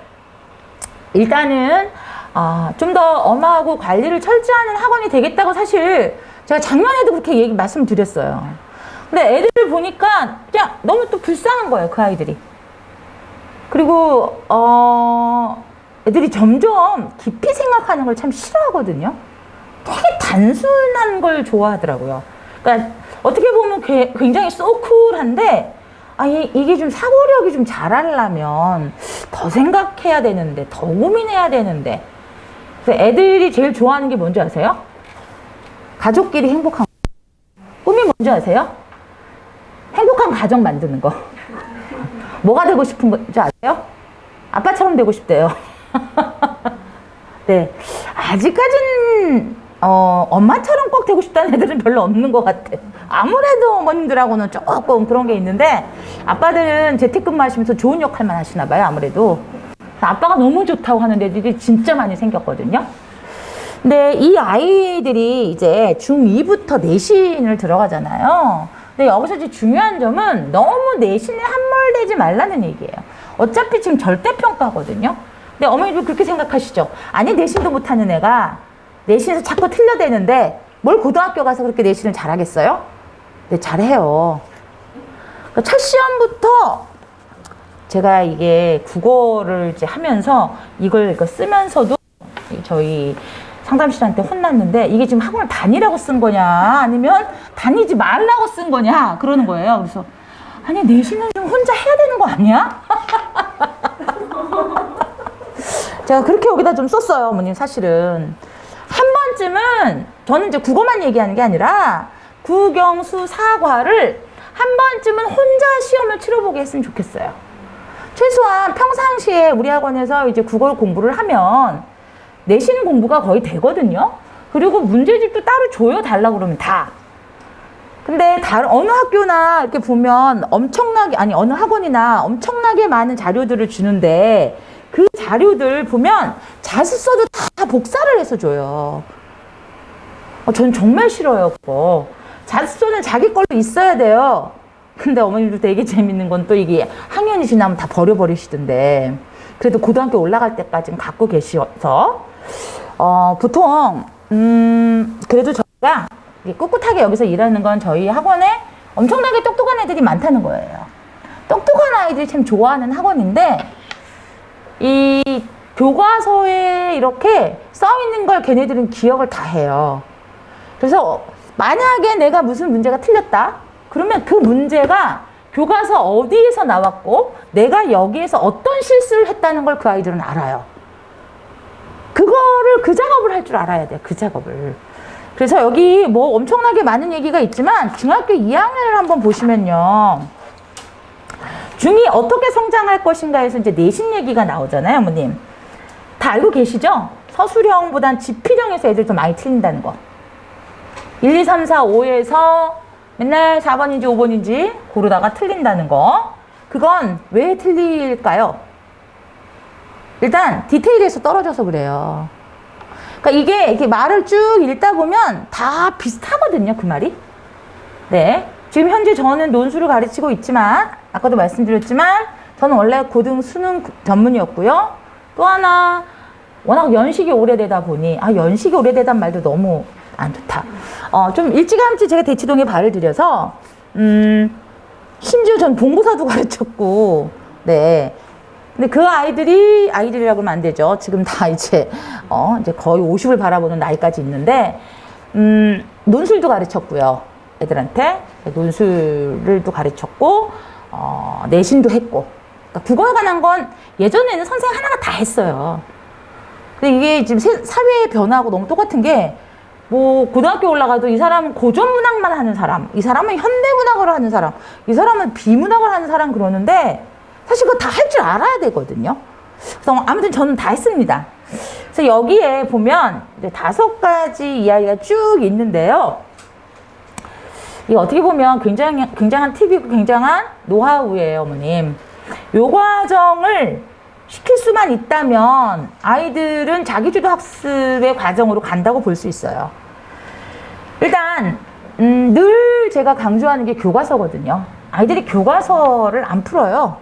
일단은 좀 더 엄하고 관리를 철저하는 학원이 되겠다고 사실 제가 작년에도 그렇게 말씀드렸어요. 근데 애들을 보니까 그냥 너무 또 불쌍한 거예요, 그 아이들이. 그리고 애들이 점점 깊이 생각하는 걸 참 싫어하거든요. 되게 단순한 걸 좋아하더라고요. 그러니까 어떻게 보면 굉장히 소쿨한데, 이게 좀 사고력이 좀 잘하려면 더 생각해야 되는데, 더 고민해야 되는데. 그래서 애들이 제일 좋아하는 게 뭔지 아세요? 가족끼리 행복한 거. 꿈이 뭔지 아세요? 행복한 가정 만드는 거. 뭐가 되고 싶은 건지 아세요? 아빠처럼 되고 싶대요. 네. 아직까지는 엄마처럼 꼭 되고 싶다는 애들은 별로 없는 것 같아. 아무래도 어머님들하고는 조금 그런 게 있는데, 아빠들은 재택근무 하시면서 좋은 역할만 하시나 봐요, 아무래도. 아빠가 너무 좋다고 하는 애들이 진짜 많이 생겼거든요. 근데 이 아이들이 이제 중2부터 내신을 들어가잖아요. 근데 여기서 이제 중요한 점은 너무 내신에 함몰되지 말라는 얘기예요. 어차피 지금 절대평가거든요. 근데 어머니도 그렇게 생각하시죠? 아니, 내신도 못하는 애가 내신에서 자꾸 틀려대는데 뭘 고등학교 가서 그렇게 내신을 잘하겠어요? 네, 잘해요. 그러니까 첫 시험부터 제가 이게 국어를 이제 하면서 이걸 쓰면서도 저희 상담실한테 혼났는데, 이게 지금 학원을 다니라고 쓴 거냐 아니면 다니지 말라고 쓴 거냐 그러는 거예요. 그래서 아니, 내신은 좀 혼자 해야 되는 거 아니야? 제가 그렇게 여기다 좀 썼어요, 어머님. 사실은 한 번쯤은 저는 이제 국어만 얘기하는 게 아니라 국영수 사과를 한 번쯤은 혼자 시험을 치러보게 했으면 좋겠어요. 최소한 평상시에 우리 학원에서 이제 국어를 공부를 하면 내신 공부가 거의 되거든요. 그리고 문제집도 따로 줘요, 달라고 그러면 다. 근데 어느 학교나 이렇게 보면 어느 학원이나 엄청나게 많은 자료들을 주는데, 그 자료들 보면 자습서도 다 복사를 해서 줘요. 전 정말 싫어요, 그거. 자습서는 자기 걸로 있어야 돼요. 근데 어머님도 되게 재밌는 건 또 이게 학년이 지나면 다 버려버리시던데, 그래도 고등학교 올라갈 때까지는 갖고 계셔서, 보통, 그래도 저희가 꿋꿋하게 여기서 일하는 건 저희 학원에 엄청나게 똑똑한 애들이 많다는 거예요. 똑똑한 아이들이 참 좋아하는 학원인데, 이 교과서에 이렇게 써 있는 걸 걔네들은 기억을 다 해요. 그래서 만약에 내가 무슨 문제가 틀렸다, 그러면 그 문제가 교과서 어디에서 나왔고 내가 여기에서 어떤 실수를 했다는 걸 그 아이들은 알아요. 그 작업을 할 줄 알아야 돼요. 그 작업을. 그래서 여기 뭐 엄청나게 많은 얘기가 있지만 중학교 2학년을 한번 보시면요, 중2 어떻게 성장할 것인가 해서 이제 내신 얘기가 나오잖아요, 어머님. 다 알고 계시죠? 서술형보단 지필형에서 애들 더 많이 틀린다는 거. 1, 2, 3, 4, 5에서 맨날 4번인지 5번인지 고르다가 틀린다는 거. 그건 왜 틀릴까요? 일단 디테일에서 떨어져서 그래요. 그러니까 이게 이렇게 말을 쭉 읽다 보면 다 비슷하거든요, 그 말이. 네. 지금 현재 저는 논술을 가르치고 있지만, 아까도 말씀드렸지만, 저는 원래 고등 수능 전문이었고요. 또 하나, 워낙 연식이 오래되다 보니, 연식이 오래되단 말도 너무 안 좋다. 좀 일찌감치 제가 대치동에 발을 들여서, 심지어 전 본고사도 가르쳤고, 네. 근데 그 아이들이라고 하면 안 되죠. 지금 다 이제 거의 50을 바라보는 나이까지 있는데, 논술도 가르쳤고요. 애들한테. 논술도 가르쳤고, 내신도 했고. 그러니까 국어에 관한 건 예전에는 선생님 하나가 다 했어요. 근데 이게 지금 사회의 변화하고 너무 똑같은 게, 뭐, 고등학교 올라가도 이 사람은 고전문학만 하는 사람, 이 사람은 현대문학을 하는 사람, 이 사람은 비문학을 하는 사람 그러는데, 사실 그거 다 할 줄 알아야 되거든요. 그래서 아무튼 저는 다 했습니다. 그래서 여기에 보면 이제 5가지 이야기가 쭉 있는데요. 이 어떻게 보면 굉장한 팁이고 굉장한 노하우예요, 어머님. 요 과정을 시킬 수만 있다면 아이들은 자기주도 학습의 과정으로 간다고 볼 수 있어요. 일단 늘 제가 강조하는 게 교과서거든요. 아이들이 교과서를 안 풀어요.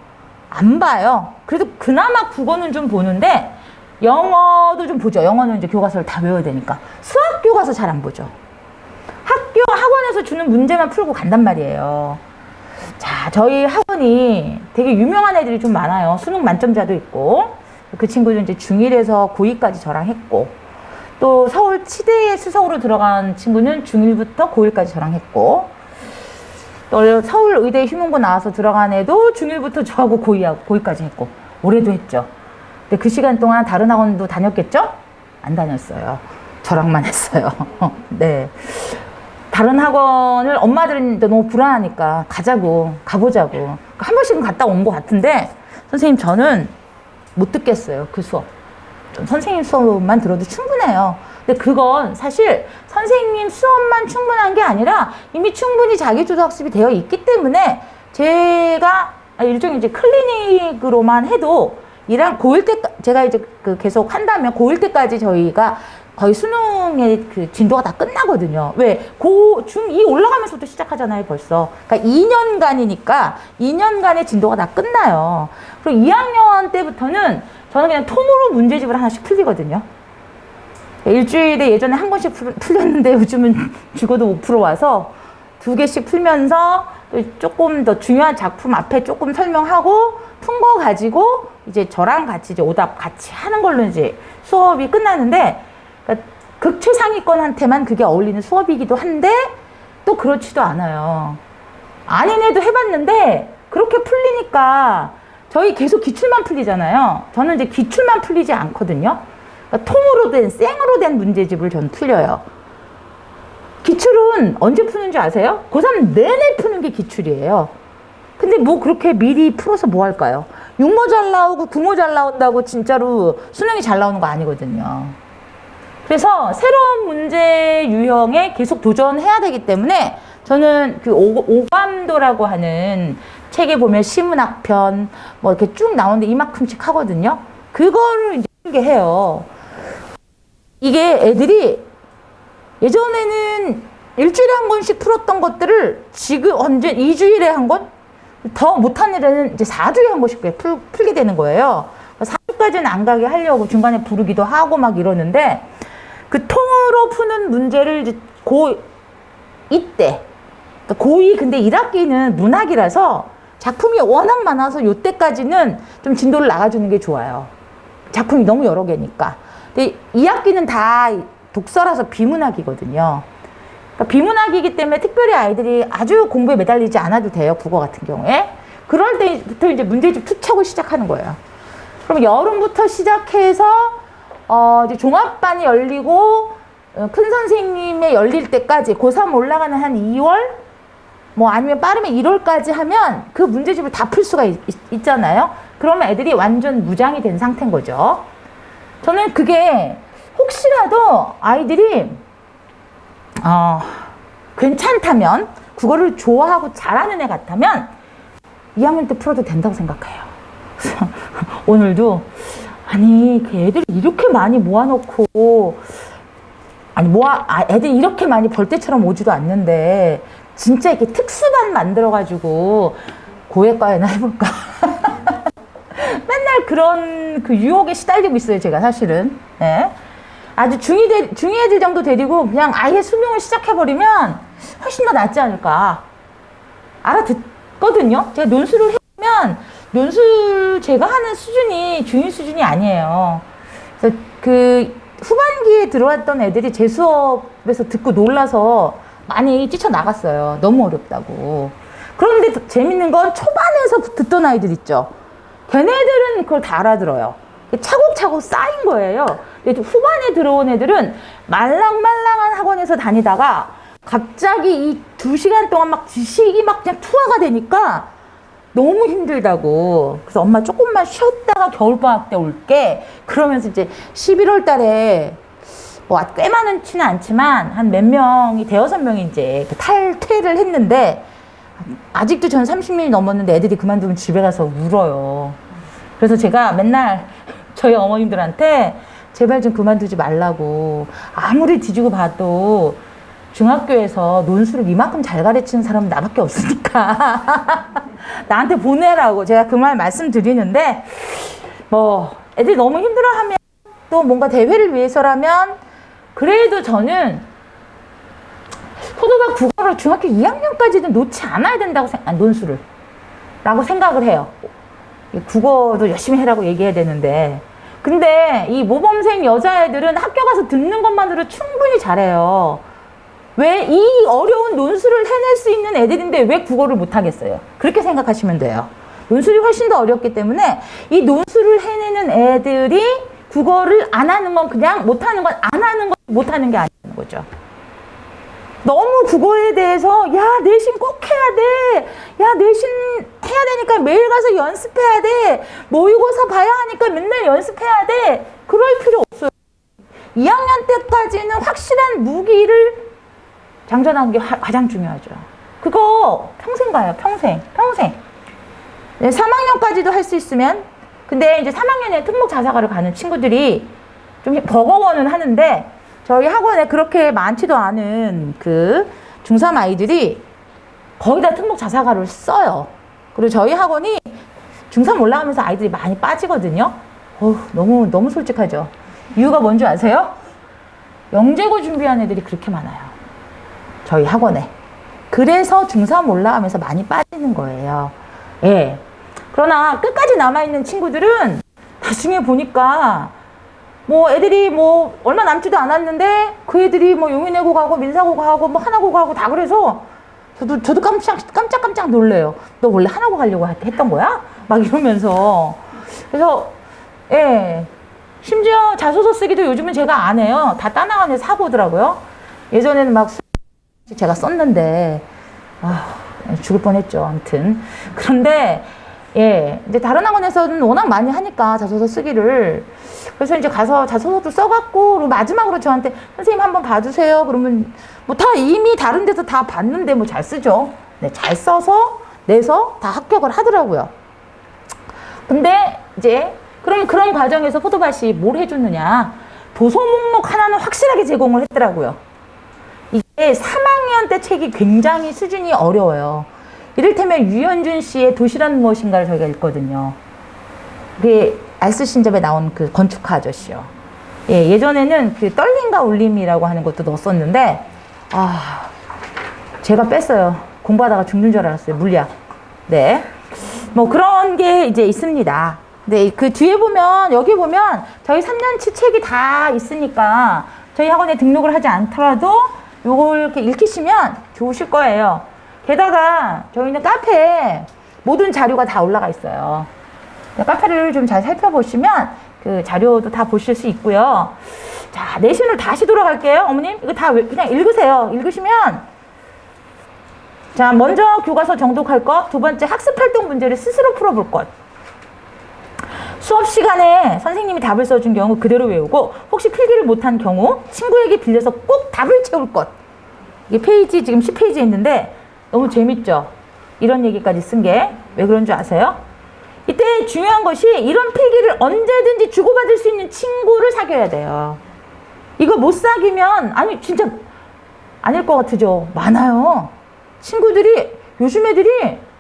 안 봐요. 그래도 그나마 국어는 좀 보는데 영어도 좀 보죠. 영어는 이제 교과서를 다 외워야 되니까. 수학 교과서 잘 안 보죠. 학원에서 주는 문제만 풀고 간단 말이에요. 자, 저희 학원이 되게 유명한 애들이 좀 많아요. 수능 만점자도 있고, 그 친구도 이제 중1에서 고2까지 저랑 했고, 또 서울 치대에 수석으로 들어간 친구는 중1부터 고1까지 저랑 했고, 또 서울 의대 휴문고 나와서 들어간 애도 중1부터 저하고 고2까지 했고, 올해도 했죠. 근데 그 시간 동안 다른 학원도 다녔겠죠? 안 다녔어요. 저랑만 했어요. 네. 다른 학원을 엄마들은 너무 불안하니까 가보자고. 한 번씩은 갔다 온 것 같은데, 선생님, 저는 못 듣겠어요. 그 수업. 좀 선생님 수업만 들어도 충분해요. 근데 그건 사실 선생님 수업만 충분한 게 아니라 이미 충분히 자기주도 학습이 되어 있기 때문에 제가 일종의 이제 클리닉으로만 해도 고1 때, 제가 이제 계속 한다면 고1 때까지 저희가 거의 수능의 그 진도가 다 끝나거든요. 왜? 중2 올라가면서부터 시작하잖아요, 벌써. 그러니까 2년간이니까 2년간의 진도가 다 끝나요. 그리고 2학년 때부터는 저는 그냥 톰으로 문제집을 하나씩 풀리거든요. 일주일에 예전에 한 번씩 풀렸는데 요즘은 죽어도 5% 와서 2개씩 풀면서 조금 더 중요한 작품 앞에 조금 설명하고 푼 거 가지고 이제 저랑 같이 이제 오답 같이 하는 걸로 이제 수업이 끝나는데, 그러니까 극최상위권한테만 그게 어울리는 수업이기도 한데 또 그렇지도 않아요. 아닌 애도 해봤는데 그렇게 풀리니까 저희 계속 기출만 풀리잖아요. 저는 이제 기출만 풀리지 않거든요. 그러니까 통으로 된, 생으로 된 문제집을 저는 풀려요. 기출은 언제 푸는 줄 아세요? 고3 내내 푸는 게 기출이에요. 근데 뭐 그렇게 미리 풀어서 뭐 할까요? 6모 잘 나오고 9모 잘 나온다고 진짜로 수능이 잘 나오는 거 아니거든요. 그래서 새로운 문제 유형에 계속 도전해야 되기 때문에 저는 그 오감도라고 하는 책에 보면 시문학편 뭐 이렇게 쭉 나오는데 이만큼씩 하거든요. 그거를 이제 풀게 해요. 이게 애들이 예전에는 일주일에 한 권씩 풀었던 것들을 지금 언제 2주일에 한 권? 더 못한 애들은 이제 4주에 한 번씩 풀게 되는 거예요. 4주까지는 안 가게 하려고 중간에 부르기도 하고 막 이러는데, 그 통으로 푸는 문제를 이제 고2 때, 그러니까 고2 근데 1학기는 문학이라서 작품이 워낙 많아서 요때까지는 좀 진도를 나가주는 게 좋아요. 작품이 너무 여러 개니까. 근데 2학기는 다 독서라서 비문학이거든요. 그러니까 비문학이기 때문에 특별히 아이들이 아주 공부에 매달리지 않아도 돼요. 국어 같은 경우에. 그럴 때부터 이제 문제집 투척을 시작하는 거예요. 그럼 여름부터 시작해서 이제 종합반이 열리고 큰 선생님의 열릴 때까지 고3 올라가는 한 2월 뭐 아니면 빠르면 1월까지 하면 그 문제집을 다 풀 수가 있잖아요. 그러면 애들이 완전 무장이 된 상태인 거죠. 저는 그게 혹시라도 아이들이 괜찮다면, 국어를 좋아하고 잘하는 애 같다면 2학년 때 풀어도 된다고 생각해요. 오늘도 아니 그 애들이 이렇게 많이 모아놓고 애들이 이렇게 많이 벌떼처럼 오지도 않는데 진짜 이렇게 특수반 만들어가지고 고액과외나 해볼까. 맨날 그런 그 유혹에 시달리고 있어요, 제가 사실은. 네. 아주 중2 애들 정도 데리고 그냥 아예 수능을 시작해버리면 훨씬 더 낫지 않을까. 알아듣거든요. 제가 논술을 해보면 논술 제가 하는 수준이 중1 수준이 아니에요. 그래서 그 후반기에 들어왔던 애들이 제 수업에서 듣고 놀라서 많이 뛰쳐나갔어요. 너무 어렵다고. 그런데 재밌는 건 초반에서 듣던 아이들 있죠. 걔네들은 그걸 다 알아들어요. 차곡차곡 쌓인 거예요. 근데 후반에 들어온 애들은 말랑말랑한 학원에서 다니다가 갑자기 이 2시간 동안 막 지식이 막 그냥 투하가 되니까 너무 힘들다고. 그래서 엄마 조금만 쉬었다가 겨울방학 때 올게. 그러면서 이제 11월 달에 뭐 꽤 많지는 않지만 한 몇 명이, 대여섯 명이 이제 탈퇴를 했는데 아직도 전 30년이 넘었는데 애들이 그만두면 집에 가서 울어요. 그래서 제가 맨날 저희 어머님들한테 제발 좀 그만두지 말라고. 아무리 뒤지고 봐도 중학교에서 논술을 이만큼 잘 가르치는 사람은 나밖에 없으니까 나한테 보내라고 제가 그 말 말씀드리는데, 뭐 애들이 너무 힘들어하면 또 뭔가 대회를 위해서라면 그래도 저는 포도박 국어를 중학교 2학년까지는 놓지 않아야 된다고 논술을 라고 생각을 해요. 국어도 열심히 해라고 얘기해야 되는데, 근데 이 모범생 여자애들은 학교 가서 듣는 것만으로 충분히 잘해요. 왜 이 어려운 논술을 해낼 수 있는 애들인데 왜 국어를 못하겠어요? 그렇게 생각하시면 돼요. 논술이 훨씬 더 어렵기 때문에 이 논술을 해내는 애들이 국어를 안 하는 건 그냥 못하는 건 안 하는 건 못하는 게 아니는 거죠. 너무 국어에 대해서 야 내신 꼭 해야 돼, 야 내신 해야 되니까 매일 가서 연습해야 돼, 모의고사 봐야 하니까 맨날 연습해야 돼, 그럴 필요 없어요. 2학년 때까지는 확실한 무기를 장전하는 게 가장 중요하죠. 그거 평생 가요. 평생. 네, 3학년까지도 할 수 있으면. 근데 이제 3학년에 특목 자사가를 가는 친구들이 좀 버거워는 하는데, 저희 학원에 그렇게 많지도 않은 그 중3 아이들이 거의 다 특목 자사가를 써요. 그리고 저희 학원이 중3 올라가면서 아이들이 많이 빠지거든요. 너무 솔직하죠. 이유가 뭔지 아세요? 영재고 준비한 애들이 그렇게 많아요. 저희 학원에. 그래서 중3 올라가면서 많이 빠지는 거예요. 예. 그러나 끝까지 남아있는 친구들은 나중에 보니까 뭐 애들이 뭐 얼마 남지도 않았는데 그 애들이 뭐 용인외고 가고 민사고 가고 뭐 하나고 가고 다 그래서 저도 깜짝 놀래요. 너 원래 하나고 가려고 했던 거야? 막 이러면서. 그래서 예. 심지어 자소서 쓰기도 요즘은 제가 안 해요. 다 딴 학원에 사보더라고요. 예전에는 막 제가 썼는데 죽을 뻔했죠. 아무튼 그런데 예, 이제 다른 학원에서는 워낙 많이 하니까 자소서 쓰기를. 그래서 이제 가서 자소서도 써갖고, 그리고 마지막으로 저한테 선생님 한번 봐주세요. 그러면 뭐 다 이미 다른 데서 다 봤는데 뭐 잘 쓰죠. 네, 잘 써서 내서 다 합격을 하더라고요. 근데 이제 그럼 그런 과정에서 포도밭이 뭘 해줬느냐? 도서 목록 하나는 확실하게 제공을 했더라고요. 이게 3학년 때 책이 굉장히 수준이 어려워요. 이를테면 유현준 씨의 도시란 무엇인가를 저희가 읽거든요. 그게 알쓸신잡에 나온 그 건축가 아저씨요. 예, 예전에는 그 떨림과 울림이라고 하는 것도 넣었었는데, 제가 뺐어요. 공부하다가 죽는 줄 알았어요. 물리학. 네. 뭐 그런 게 이제 있습니다. 네, 그 뒤에 보면, 여기 보면 저희 3년치 책이 다 있으니까 저희 학원에 등록을 하지 않더라도 요걸 이렇게 읽히시면 좋으실 거예요. 게다가 저희는 카페에 모든 자료가 다 올라가 있어요. 카페를 좀 잘 살펴보시면 그 자료도 다 보실 수 있고요. 자, 내신을 다시 돌아갈게요. 어머님, 이거 다 그냥 읽으세요. 읽으시면, 자, 먼저 교과서 정독할 것, 두 번째 학습활동 문제를 스스로 풀어볼 것. 수업 시간에 선생님이 답을 써준 경우 그대로 외우고, 혹시 필기를 못한 경우 친구에게 빌려서 꼭 답을 채울 것. 이게 페이지 지금 10페이지에 있는데 너무 재밌죠? 이런 얘기까지 쓴 게 왜 그런 줄 아세요? 이때 중요한 것이 이런 필기를 언제든지 주고받을 수 있는 친구를 사귀어야 돼요. 이거 못 사귀면, 아니 진짜 아닐 것 같으죠? 많아요. 친구들이, 요즘 애들이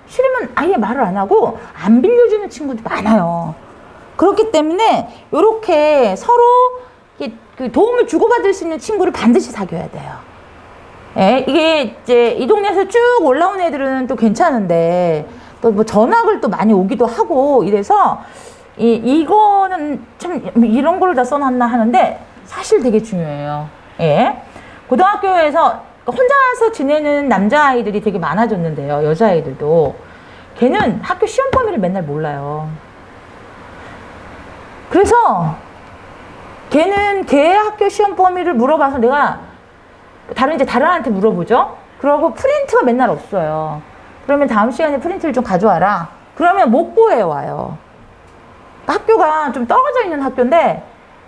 싫으면 아예 말을 안 하고 안 빌려주는 친구도 많아요. 그렇기 때문에 이렇게 서로 그 도움을 주고받을 수 있는 친구를 반드시 사귀어야 돼요. 예, 이게 이제 이 동네에서 쭉 올라온 애들은 또 괜찮은데, 또 뭐 전학을 또 많이 오기도 하고 이래서 이거는 참 이런 걸 다 써놨나 하는데 사실 되게 중요해요. 예. 고등학교에서 혼자서 지내는 남자아이들이 되게 많아졌는데요. 여자아이들도. 걔는 학교 시험 범위를 맨날 몰라요. 그래서 걔는 걔 학교 시험 범위를 물어봐서 내가 다른 애한테 물어보죠. 그러고 프린트가 맨날 없어요. 그러면 다음 시간에 프린트를 좀 가져와라. 그러면 못 구해와요. 학교가 좀 떨어져 있는 학교인데,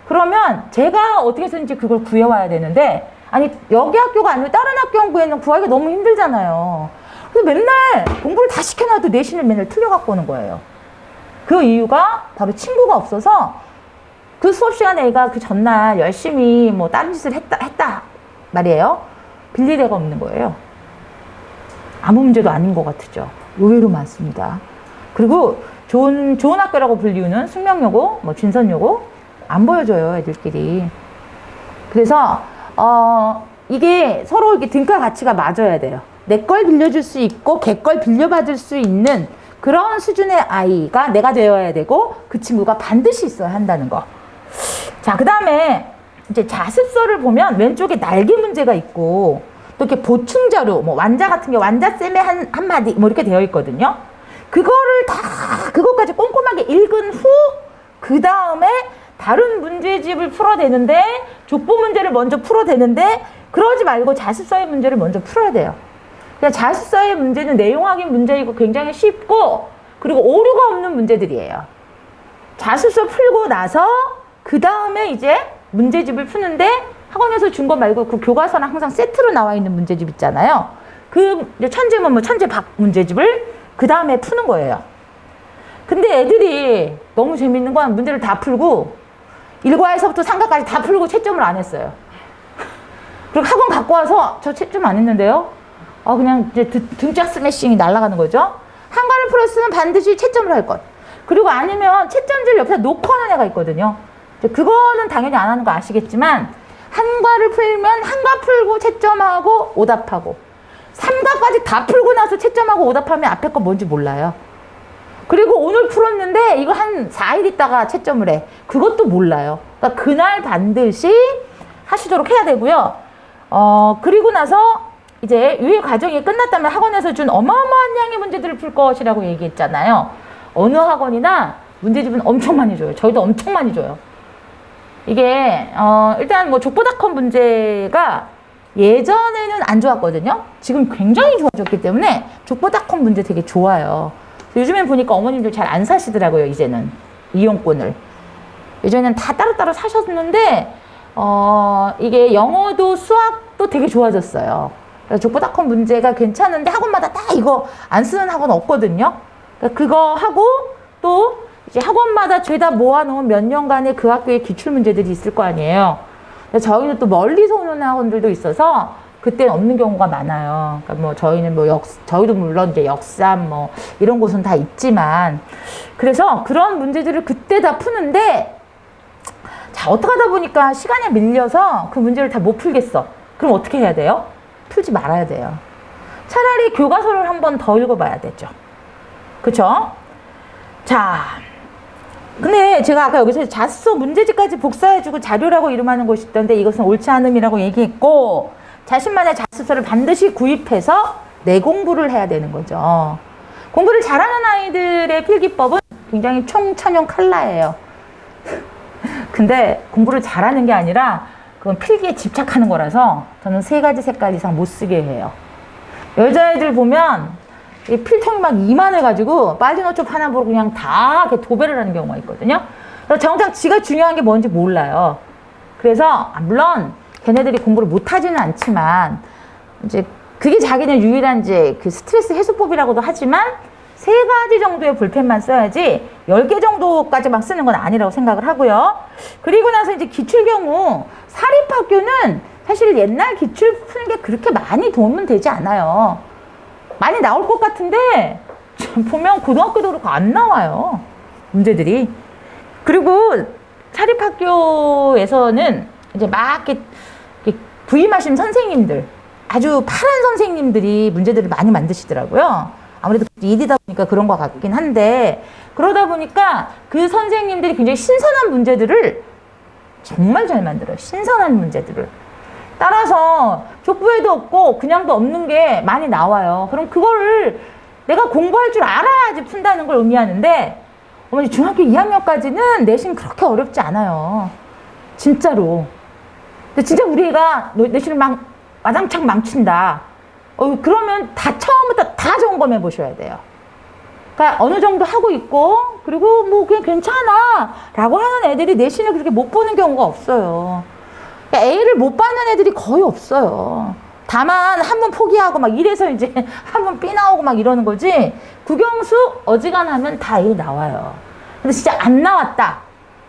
그러면 제가 어떻게 해서든지 그걸 구해와야 되는데, 아니 여기 학교가 아니고 다른 학교 구하기가 너무 힘들잖아요. 그래서 맨날 공부를 다 시켜놔도 내신을 맨날 틀려갖고 오는 거예요. 그 이유가 바로 친구가 없어서 그 수업 시간에 애가 그 전날 열심히 뭐 다른 짓을 했다 말이에요. 빌릴 애가 없는 거예요. 아무 문제도 아닌 것 같죠. 의외로 많습니다. 그리고 좋은 학교라고 불리우는 숙명여고, 뭐 진선여고 안 보여줘요, 애들끼리. 그래서 이게 서로 이렇게 등가 가치가 맞아야 돼요. 내 걸 빌려줄 수 있고 걔 걸 빌려받을 수 있는 그런 수준의 아이가 내가 되어야 되고 그 친구가 반드시 있어야 한다는 거. 자, 그 다음에 이제 자습서를 보면 왼쪽에 날개 문제가 있고 또 이렇게 보충자료, 뭐 완자 같은 게 완자쌤의 한마디 뭐 이렇게 되어 있거든요. 그거를 그것까지 꼼꼼하게 읽은 후 그 다음에 다른 문제집을 풀어대는데 족보 문제를 먼저 풀어대는데 그러지 말고 자습서의 문제를 먼저 풀어야 돼요. 그냥 자습서의 문제는 내용 확인 문제이고 굉장히 쉽고 그리고 오류가 없는 문제들이에요. 자습서 풀고 나서 그 다음에 이제 문제집을 푸는데 학원에서 준 거 말고 그 교과서는 항상 세트로 나와 있는 문제집 있잖아요. 그 천재문 뭐 천재박 문제집을 그 다음에 푸는 거예요. 근데 애들이 너무 재밌는 건 문제를 다 풀고 1과에서부터 3과까지 다 풀고 채점을 안 했어요. 그리고 학원 갖고 와서 저 채점 안 했는데요. 그냥 이제 등짝 스매싱이 날아가는 거죠. 한 과를 풀었으면 반드시 채점을 할 것. 그리고 아니면 채점지를 옆에 놓고 하는 애가 있거든요. 그거는 당연히 안 하는 거 아시겠지만 한 과를 풀면 한 과 풀고 채점하고 오답하고 3과까지 다 풀고 나서 채점하고 오답하면 앞에 거 뭔지 몰라요. 그리고 오늘 풀었는데 이거 한 4일 있다가 채점을 해. 그것도 몰라요. 그러니까 그날 반드시 하시도록 해야 되고요. 그리고 나서 이제 유예 과정이 끝났다면 학원에서 준 어마어마한 양의 문제들을 풀 것이라고 얘기했잖아요. 어느 학원이나 문제집은 엄청 많이 줘요. 저희도 엄청 많이 줘요. 이게 일단 뭐 족보닷컴 문제가 예전에는 안 좋았거든요. 지금 굉장히 좋아졌기 때문에 족보닷컴 문제 되게 좋아요. 요즘엔 보니까 어머님들 잘 안 사시더라고요. 이제는 이용권을. 예전에는 다 따로따로 사셨는데 이게 영어도 수학도 되게 좋아졌어요. 그래서 족보닷컴 문제가 괜찮은데 학원마다 다 이거 안 쓰는 학원 없거든요. 그러니까 그거 하고 또 이제 학원마다 죄다 모아놓은 몇 년간의 그 학교의 기출문제들이 있을 거 아니에요. 저희는 또 멀리서 오는 학원들도 있어서 그때는 없는 경우가 많아요. 그러니까 뭐 저희는 뭐 저희도 물론 이제 역삼 뭐 이런 곳은 다 있지만 그래서 그런 문제들을 그때 다 푸는데 자, 어떻게 하다 보니까 시간에 밀려서 그 문제를 다 못 풀겠어. 그럼 어떻게 해야 돼요? 풀지 말아야 돼요. 차라리 교과서를 한 번 더 읽어봐야 되죠. 그쵸? 자, 근데 제가 아까 여기서 자습서 문제집까지 복사해주고 자료라고 이름하는 곳이 있던데 이것은 옳지 않음이라고 얘기했고 자신만의 자습서를 반드시 구입해서 내공부를 해야 되는 거죠. 공부를 잘하는 아이들의 필기법은 굉장히 총천용 칼라예요. 근데 공부를 잘하는 게 아니라 그건 필기에 집착하는 거라서 저는 3가지 색깔 이상 못 쓰게 해요. 여자애들 보면 이 필통이 막 이만해가지고 빨리 노트 하나 보고 그냥 다 이렇게 도배를 하는 경우가 있거든요. 그래서 정작 지가 중요한 게 뭔지 몰라요. 그래서 물론 걔네들이 공부를 못하지는 않지만 이제 그게 자기는 유일한 이제 그 스트레스 해소법이라고도 하지만 3가지 정도의 볼펜만 써야지 10개 정도까지만 쓰는 건 아니라고 생각을 하고요. 그리고 나서 이제 기출 경우 사립학교는 사실 옛날 기출 푸는 게 그렇게 많이 도움은 되지 않아요. 많이 나올 것 같은데 보면 고등학교도 그렇고 안 나와요. 문제들이. 그리고 사립학교에서는 이제 막 이렇게 부임하신 선생님들 아주 파란 선생님들이 문제들을 많이 만드시더라고요. 아무래도 일이다 보니까 그런 것 같긴 한데 그러다 보니까 그 선생님들이 굉장히 신선한 문제들을 정말 잘 만들어요. 신선한 문제들을. 따라서 족보에도 없고 그냥도 없는 게 많이 나와요. 그럼 그거를 내가 공부할 줄 알아야지 푼다는 걸 의미하는데 어머니 중학교 2학년까지는 내신 그렇게 어렵지 않아요. 진짜로. 근데 진짜 우리 애가 내신을 막 와장창 망친다. 그러면 다 처음부터 다 점검해 보셔야 돼요. 그러니까 어느 정도 하고 있고 그리고 뭐 그냥 괜찮아 라고 하는 애들이 내신을 그렇게 못 보는 경우가 없어요. 그러니까 A를 못 받는 애들이 거의 없어요. 다만 한 번 포기하고 막 이래서 이제 한 번 B 나오고 막 이러는 거지 국영수 어지간하면 다 A 나와요. 근데 진짜 안 나왔다.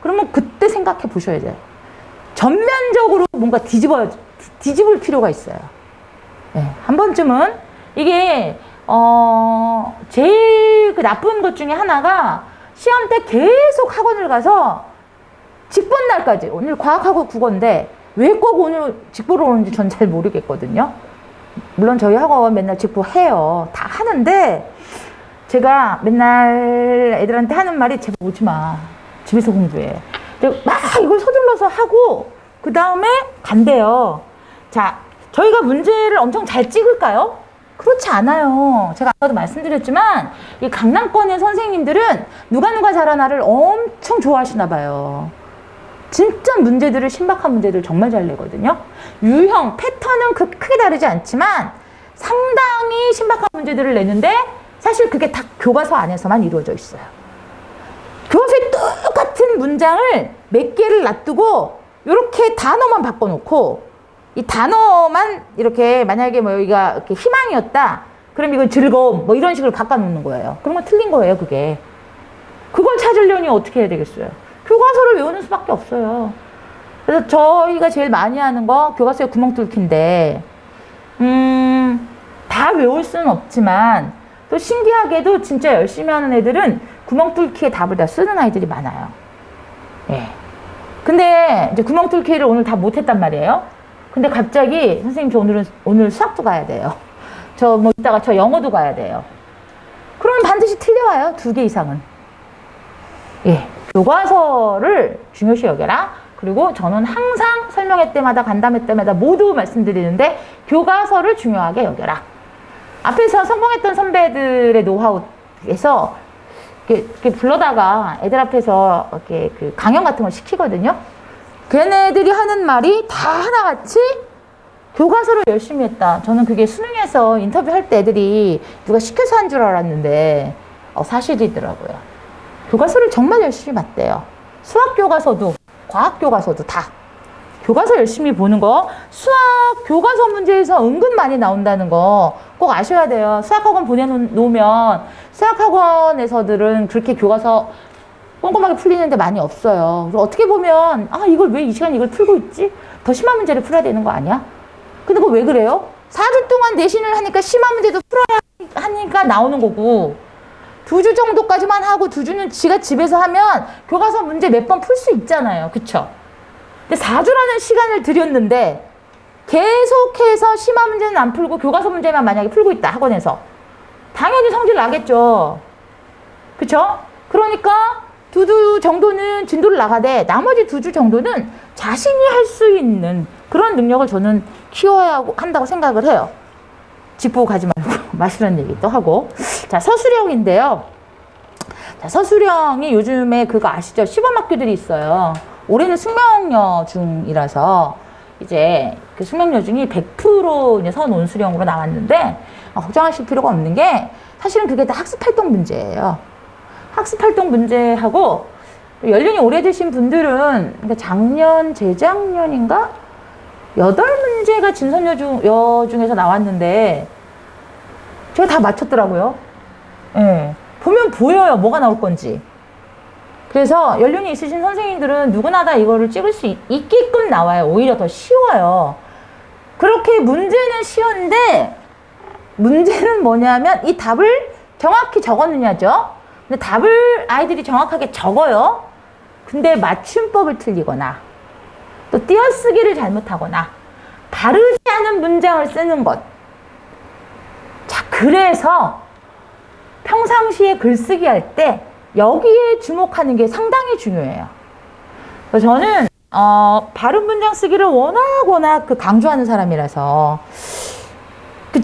그러면 그때 생각해 보셔야 돼요. 전면적으로 뭔가 뒤집을 필요가 있어요. 네, 한 번쯤은 이게 제일 그 나쁜 것 중에 하나가 시험 때 계속 학원을 가서 직본 날까지 오늘 과학하고 국어인데 왜 꼭 오늘 직보를 오는지 전 잘 모르겠거든요. 물론 저희 학원 맨날 직보 해요. 다 하는데 제가 맨날 애들한테 하는 말이 제발 오지 마. 집에서 공부해. 막 이걸 서둘러서 하고 그 다음에 간대요. 자, 저희가 문제를 엄청 잘 찍을까요? 그렇지 않아요. 제가 아까도 말씀드렸지만 이 강남권의 선생님들은 누가 잘하나를 엄청 좋아하시나 봐요. 진짜 문제들을 신박한 문제들 정말 잘 내거든요. 유형, 패턴은 크게 다르지 않지만 상당히 신박한 문제들을 내는데 사실 그게 다 교과서 안에서만 이루어져 있어요. 교과서에 똑같은 문장을 몇 개를 놔두고 이렇게 단어만 바꿔놓고 이 단어만 이렇게 만약에 뭐 여기가 이렇게 희망이었다. 그럼 이건 즐거움 뭐 이런 식으로 바꿔놓는 거예요. 그러면 틀린 거예요, 그게. 그걸 찾으려니 어떻게 해야 되겠어요? 교과서를 외우는 수밖에 없어요. 그래서 저희가 제일 많이 하는 거 교과서에 구멍 뚫기인데 다 외울 수는 없지만 또 신기하게도 진짜 열심히 하는 애들은 구멍 뚫기에 답을 다 쓰는 아이들이 많아요. 예. 근데 이제 구멍 뚫기를 오늘 다 못했단 말이에요. 근데 갑자기 선생님 저 오늘 수학도 가야 돼요. 저 뭐 이따가 저 영어도 가야 돼요. 그러면 반드시 틀려와요. 2개 이상은. 예. 교과서를 중요시 여겨라. 그리고 저는 항상 설명회 때마다 간담회 때마다 모두 말씀드리는데 교과서를 중요하게 여겨라. 앞에서 성공했던 선배들의 노하우에서 이렇게 불러다가 애들 앞에서 이렇게 그 강연 같은 걸 시키거든요. 걔네들이 하는 말이 다 하나같이 교과서를 열심히 했다. 저는 그게 수능에서 인터뷰할 때 애들이 누가 시켜서 한 줄 알았는데 사실이더라고요. 교과서를 정말 열심히 봤대요. 수학 교과서도 과학 교과서도 다 교과서 열심히 보는 거. 수학 교과서 문제에서 은근 많이 나온다는 거 꼭 아셔야 돼요. 수학학원 보내놓으면 수학학원에서들은 그렇게 교과서 꼼꼼하게 풀리는데 많이 없어요. 그래서 어떻게 보면 이걸 왜 이 시간에 이걸 풀고 있지? 더 심한 문제를 풀어야 되는 거 아니야? 근데 그거 왜 그래요? 4주 동안 내신을 하니까 심한 문제도 풀어야 하니까 나오는 거고 2주 정도까지만 하고 2주는 지가 집에서 하면 교과서 문제 몇 번 풀 수 있잖아요. 그쵸? 근데 4주라는 시간을 들였는데 계속해서 심한 문제는 안 풀고 교과서 문제만 만약에 풀고 있다, 학원에서. 당연히 성질 나겠죠. 그쵸? 그러니까 2주 정도는 진도를 나가되 나머지 2주 정도는 자신이 할 수 있는 그런 능력을 저는 키워야 한다고 생각을 해요. 집 보고 가지 말고 마시라는 얘기도 하고. 자, 서술형인데요. 자, 서술형이 요즘에 그거 아시죠? 시범학교들이 있어요. 올해는 숙명여 중이라서 이제 그 숙명여 중이 100% 이제 선온수령으로 나왔는데 걱정하실 필요가 없는 게 사실은 그게 다 학습활동 문제예요. 학습활동 문제하고 연령이 오래되신 분들은 그러니까 작년, 재작년인가? 8문제가 진선여 중에서 나왔는데 제가 다 맞췄더라고요. 예. 보면 보여요. 뭐가 나올 건지. 그래서 연륜이 있으신 선생님들은 누구나 다 이거를 찍을 수 있게끔 나와요. 오히려 더 쉬워요. 그렇게 문제는 쉬운데 문제는 뭐냐면 이 답을 정확히 적었느냐죠. 근데 답을 아이들이 정확하게 적어요. 근데 맞춤법을 틀리거나 또 띄어쓰기를 잘못하거나 바르지 않은 문장을 쓰는 것. 자, 그래서 평상시에 글쓰기 할 때 여기에 주목하는 게 상당히 중요해요. 그래서 저는 바른 문장 쓰기를 워낙 강조하는 사람이라서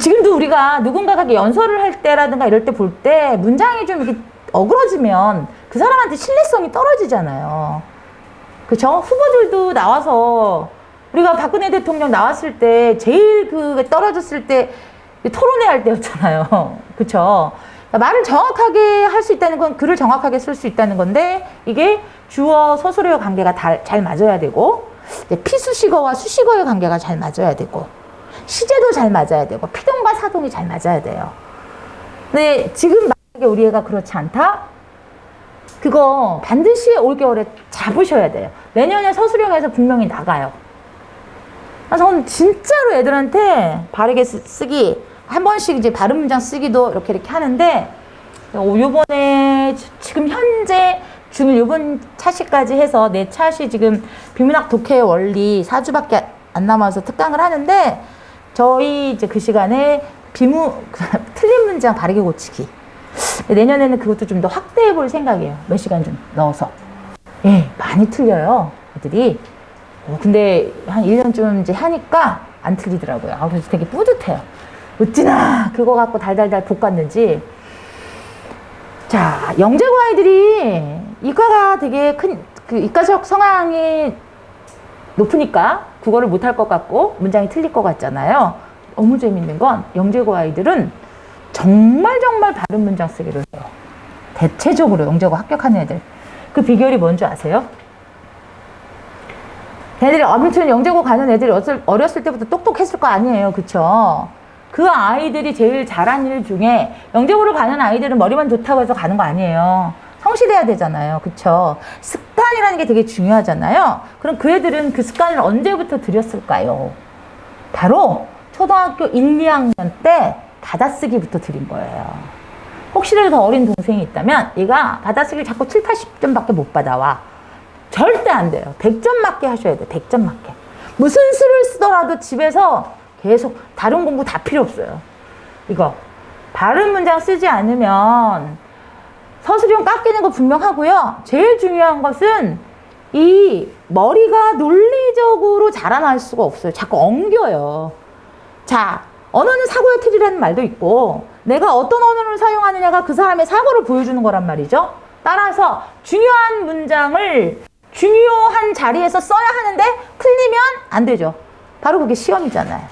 지금도 우리가 누군가가 연설을 할 때라든가 이럴 때 볼 때 문장이 좀 이렇게 어그러지면 그 사람한테 신뢰성이 떨어지잖아요. 그쵸? 후보들도 나와서 우리가 박근혜 대통령 나왔을 때 제일 그 떨어졌을 때 토론회 할 때였잖아요. 그쵸? 말을 정확하게 할 수 있다는 건 글을 정확하게 쓸 수 있다는 건데 이게 주어 서술어의 관계가 잘 맞아야 되고 피수식어와 수식어의 관계가 잘 맞아야 되고 시제도 잘 맞아야 되고 피동과 사동이 잘 맞아야 돼요. 근데 지금 만약에 우리 애가 그렇지 않다? 그거 반드시 올겨울에 잡으셔야 돼요. 내년에 서술형에서 분명히 나가요. 저는 진짜로 애들한테 바르게 쓰기, 한 번씩 이제 바른 문장 쓰기도 이렇게 하는데, 요번에 지금 현재 요번 차시까지 해서 내 차시 지금 비문학 독해 원리 4주밖에 안 남아서 특강을 하는데, 저희 이제 그 시간에 틀린 문장 바르게 고치기. 내년에는 그것도 좀 더 확대해 볼 생각이에요. 몇 시간 좀 넣어서. 예, 많이 틀려요, 애들이. 근데 한 1년쯤 이제 하니까 안 틀리더라고요. 그래서 되게 뿌듯해요. 어찌나 그거 갖고 달달달 볶았는지. 자, 영재고 아이들이 이과가 되게 이과적 성향이 높으니까 국어를 못할 것 같고 문장이 틀릴 것 같잖아요. 너무 재밌는 건 영재고 아이들은 정말 바른 문장 쓰기를 해요. 대체적으로 영재고 합격하는 애들. 그 비결이 뭔지 아세요? 걔네들이 아무튼 영재고 가는 애들이 어렸을 때부터 똑똑했을 거 아니에요. 그쵸? 그 아이들이 제일 잘한 일 중에 영재고를 가는 아이들은 머리만 좋다고 해서 가는 거 아니에요. 성실해야 되잖아요. 그쵸? 습관이라는 게 되게 중요하잖아요. 그럼 그 애들은 그 습관을 언제부터 들였을까요? 바로 초등학교 1, 2학년 때 받아쓰기부터 들인 거예요. 혹시라도 더 어린 동생이 있다면 얘가 받아쓰기를 자꾸 7, 80점밖에 못 받아와. 절대 안 돼요. 100점 맞게 하셔야 돼요. 100점 맞게. 무슨 수를 쓰더라도 집에서 계속 다른 공부 다 필요 없어요. 이거 바른 문장 쓰지 않으면 서술형 깎이는 거 분명하고요. 제일 중요한 것은 이 머리가 논리적으로 자라날 수가 없어요. 자꾸 엉겨요. 자, 언어는 사고의 틀이라는 말도 있고 내가 어떤 언어를 사용하느냐가 그 사람의 사고를 보여주는 거란 말이죠. 따라서 중요한 문장을 중요한 자리에서 써야 하는데 틀리면 안 되죠. 바로 그게 시험이잖아요.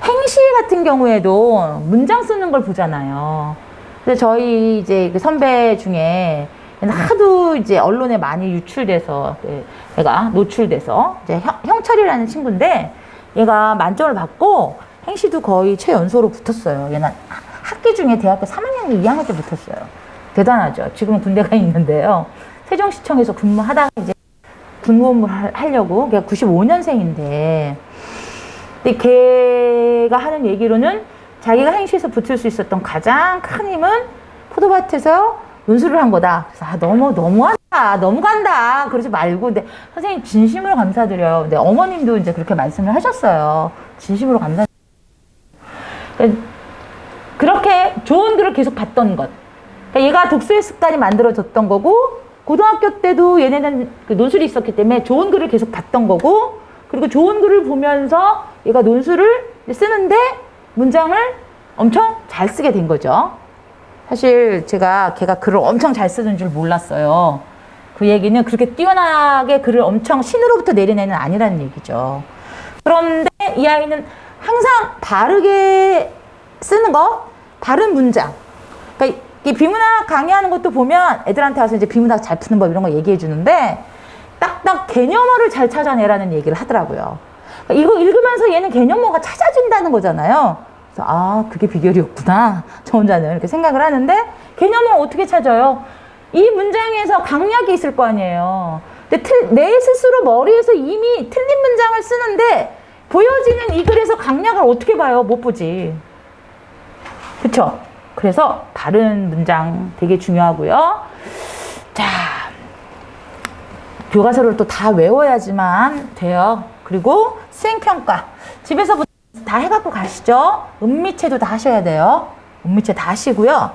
행시 같은 경우에도 문장 쓰는 걸 보잖아요. 그래서 저희 이제 그 선배 중에 하도 이제 언론에 많이 유출돼서 얘가 노출돼서 이제 형철이라는 친구인데 얘가 만점을 받고 행시도 거의 최연소로 붙었어요. 얘는 학기 중에 대학교 3학년, 2학년 때 붙었어요. 대단하죠. 지금은 군대가 있는데요. 세종시청에서 근무하다가 이제 군무원을 하려고, 걔가 95년생인데, 근데 걔가 하는 얘기로는 자기가 행시에서 붙을 수 있었던 가장 큰 힘은 포도밭에서 논술을 한 거다. 그래서 너무한다. 너무 간다. 그러지 말고. 근데 선생님 진심으로 감사드려요. 근데 어머님도 이제 그렇게 말씀을 하셨어요. 진심으로 감사드려요. 그렇게 좋은 글을 계속 봤던 것. 그러니까 얘가 독서의 습관이 만들어졌던 거고, 고등학교 때도 얘네는 그 논술이 있었기 때문에 좋은 글을 계속 봤던 거고, 그리고 좋은 글을 보면서 얘가 논술을 쓰는데 문장을 엄청 잘 쓰게 된 거죠. 사실 제가 걔가 글을 엄청 잘 쓰는 줄 몰랐어요. 그 얘기는 그렇게 뛰어나게 글을 엄청 신으로부터 내린 애는 아니라는 얘기죠. 그런데 이 아이는 항상 바르게 쓰는 거, 바른 문장. 그러니까 이 비문학 강의하는 것도 보면 애들한테 와서 이제 비문학 잘 푸는 법 이런 거 얘기해 주는데 딱딱 개념어를 잘 찾아내라는 얘기를 하더라고요. 그러니까 이거 읽으면서 얘는 개념어가 찾아진다는 거잖아요. 그래서 그게 비결이었구나. 저 혼자는 이렇게 생각을 하는데 개념어 어떻게 찾아요? 이 문장에서 강약이 있을 거 아니에요. 근데 내 스스로 머리에서 이미 틀린 문장을 쓰는데 보여지는 이 글에서 강약을 어떻게 봐요? 못 보지. 그쵸? 그래서 바른 문장 되게 중요하고요. 자, 교과서를 또 다 외워야지만 돼요. 그리고 수행평가. 집에서부터 다 해갖고 가시죠. 은미체도 다 하셔야 돼요. 은미체 다 하시고요.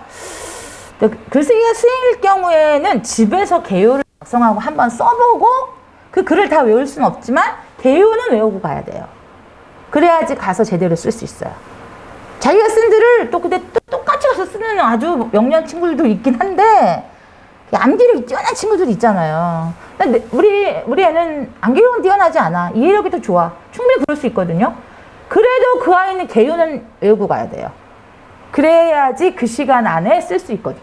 글쓰기가 수행일 경우에는 집에서 개요를 작성하고 한번 써보고 그 글을 다 외울 수는 없지만 개요는 외우고 가야 돼요. 그래야지 가서 제대로 쓸 수 있어요. 자기가 쓴 글을 또 근데 또 똑같이 가서 쓰는 아주 명료한 친구들도 있긴 한데 암기력이 뛰어난 친구들이 있잖아요. 근데 우리 애는 암기력은 뛰어나지 않아. 이해력이 더 좋아. 충분히 그럴 수 있거든요. 그래도 그 아이는 개요는 외우고 가야 돼요. 그래야지 그 시간 안에 쓸 수 있거든.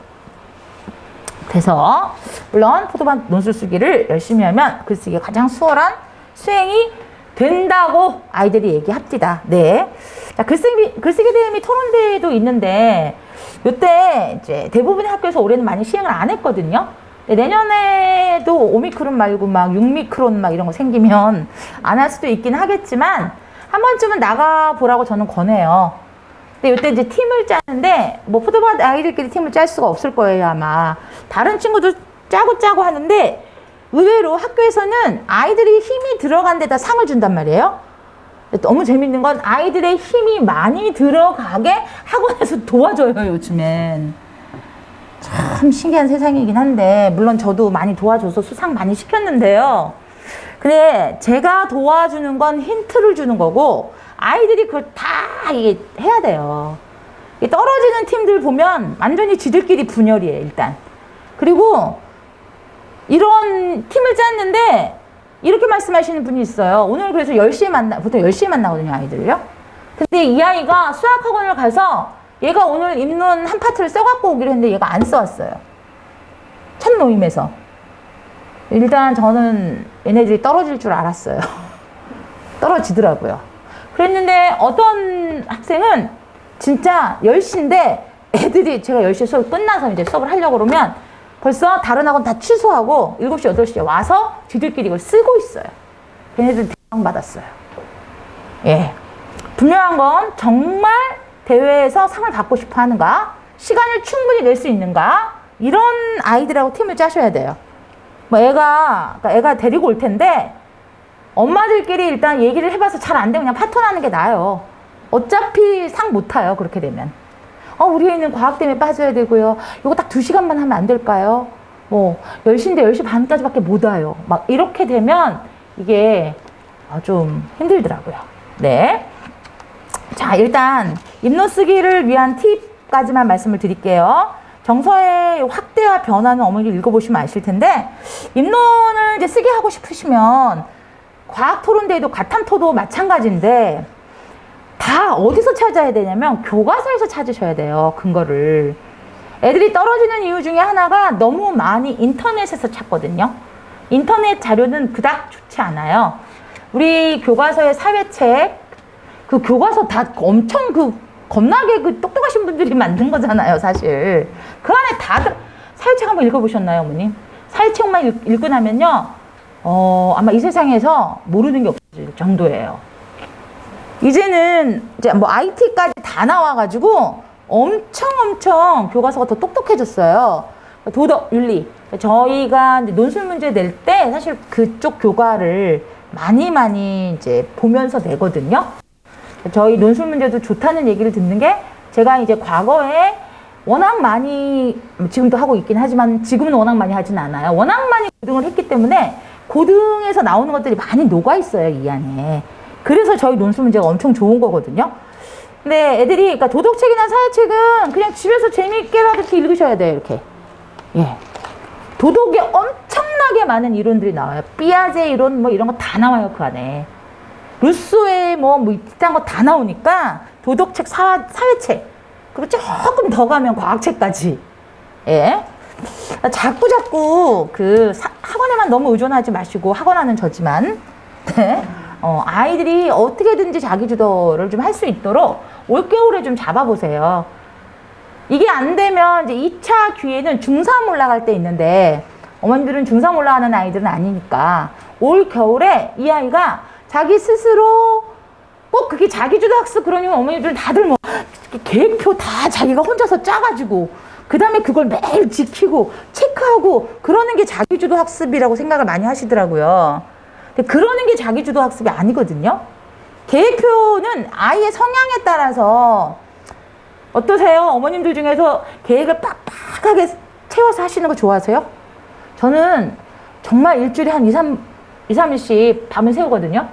그래서 물론 포도밭 논술 쓰기를 열심히 하면 글쓰기가 가장 수월한 수행이 된다고 아이들이 얘기합니다. 네. 자, 글쓰기 대회 및 토론대회도 있는데, 요때 이제 대부분의 학교에서 올해는 많이 시행을 안 했거든요. 내년에도 오미크론 말고 막 6미크론 막 이런 거 생기면 안 할 수도 있긴 하겠지만 한 번쯤은 나가보라고 저는 권해요. 근데 이때 이제 팀을 짜는데 뭐 푸드밭 아이들끼리 팀을 짤 수가 없을 거예요 아마. 다른 친구도 짜고 하는데 의외로 학교에서는 아이들이 힘이 들어간 데다 상을 준단 말이에요. 너무 재밌는 건 아이들의 힘이 많이 들어가게 학원에서 도와줘요 요즘엔. 참 신기한 세상이긴 한데 물론 저도 많이 도와줘서 수상 많이 시켰는데요. 근데 제가 도와주는 건 힌트를 주는 거고 아이들이 그걸 다 이게 해야 돼요. 떨어지는 팀들 보면 완전히 지들끼리 분열이에요 일단. 그리고 이런 팀을 짰는데 이렇게 말씀하시는 분이 있어요. 오늘 그래서 10시에 보통 10시에 만나거든요 아이들을요. 근데 이 아이가 수학학원을 가서 얘가 오늘 입론 한 파트를 써갖고 오기로 했는데 얘가 안 써왔어요. 첫 모임에서. 일단 저는 얘네들이 떨어질 줄 알았어요. 떨어지더라고요. 그랬는데 어떤 학생은 진짜 10시인데 애들이 제가 10시에 수업 끝나서 이제 수업을 하려고 그러면 벌써 다른 학원 다 취소하고 7시, 8시에 와서 지들끼리 이걸 쓰고 있어요. 걔네들 대상 받았어요. 예. 분명한 건 정말 대회에서 상을 받고 싶어 하는가? 시간을 충분히 낼 수 있는가? 이런 아이들하고 팀을 짜셔야 돼요. 뭐 애가 데리고 올 텐데 엄마들끼리 일단 얘기를 해봐서 잘 안 되면 그냥 파토나는 게 나아요. 어차피 상 못 타요. 그렇게 되면. 우리 애는 과학 때문에 빠져야 되고요. 이거 딱 2시간만 하면 안 될까요? 뭐 10시인데 10시 반까지밖에 못 와요. 막 이렇게 되면 이게 좀 힘들더라고요. 네. 자, 일단 입론 쓰기를 위한 팁까지만 말씀을 드릴게요. 정서의 확대와 변화는 어머니를 읽어보시면 아실 텐데 입론을 이제 쓰게 하고 싶으시면 과학 토론대회도 가탐토도 마찬가지인데 다 어디서 찾아야 되냐면 교과서에서 찾으셔야 돼요. 근거를. 애들이 떨어지는 이유 중에 하나가 너무 많이 인터넷에서 찾거든요. 인터넷 자료는 그닥 좋지 않아요. 우리 교과서의 사회책 그 교과서 다 엄청 겁나게 똑똑하신 분들이 만든 거잖아요, 사실. 그 안에 다들, 사회책 한번 읽어보셨나요, 어머님? 사회책만 읽고 나면요, 아마 이 세상에서 모르는 게 없을 정도예요. 이제는, 이제 뭐 IT까지 다 나와가지고 엄청 교과서가 더 똑똑해졌어요. 도덕, 윤리. 저희가 이제 논술 문제 낼 때 사실 그쪽 교과를 많이 이제 보면서 내거든요. 저희 논술 문제도 좋다는 얘기를 듣는 게 제가 이제 과거에 워낙 많이 지금도 하고 있긴 하지만 지금은 워낙 많이 하진 않아요. 워낙 많이 고등을 했기 때문에 고등에서 나오는 것들이 많이 녹아 있어요, 이 안에. 그래서 저희 논술 문제가 엄청 좋은 거거든요. 근데 애들이 그러니까 도덕책이나 사회책은 그냥 집에서 재미있게라도 이렇게 읽으셔야 돼요, 이렇게. 예. 도덕에 엄청나게 많은 이론들이 나와요. 삐아제 이론 뭐 이런 거 다 나와요, 그 안에. 루소의 뭐 이딴 거 다 나오니까 도덕책, 사회책 그리고 조금 더 가면 과학책까지. 예. 자꾸 학원에만 너무 의존하지 마시고 학원하는 저지만 네. 아이들이 어떻게든지 자기주도를 좀 할 수 있도록 올겨울에 좀 잡아보세요. 이게 안 되면 이제 2차 기회는 중3 올라갈 때 있는데 어머님들은 중3 올라가는 아이들은 아니니까 올 겨울에 이 아이가 자기 스스로 꼭 그게 자기주도 학습 그러면 어머니들 다들 뭐 계획표 다 자기가 혼자서 짜가지고 그 다음에 그걸 매일 지키고 체크하고 그러는 게 자기주도 학습이라고 생각을 많이 하시더라고요. 근데 그러는 게 자기주도 학습이 아니거든요. 계획표는 아이의 성향에 따라서 어떠세요? 어머님들 중에서 계획을 빡빡하게 채워서 하시는 거 좋아하세요? 저는 정말 일주일에 한 2, 3일씩 밤을 새우거든요.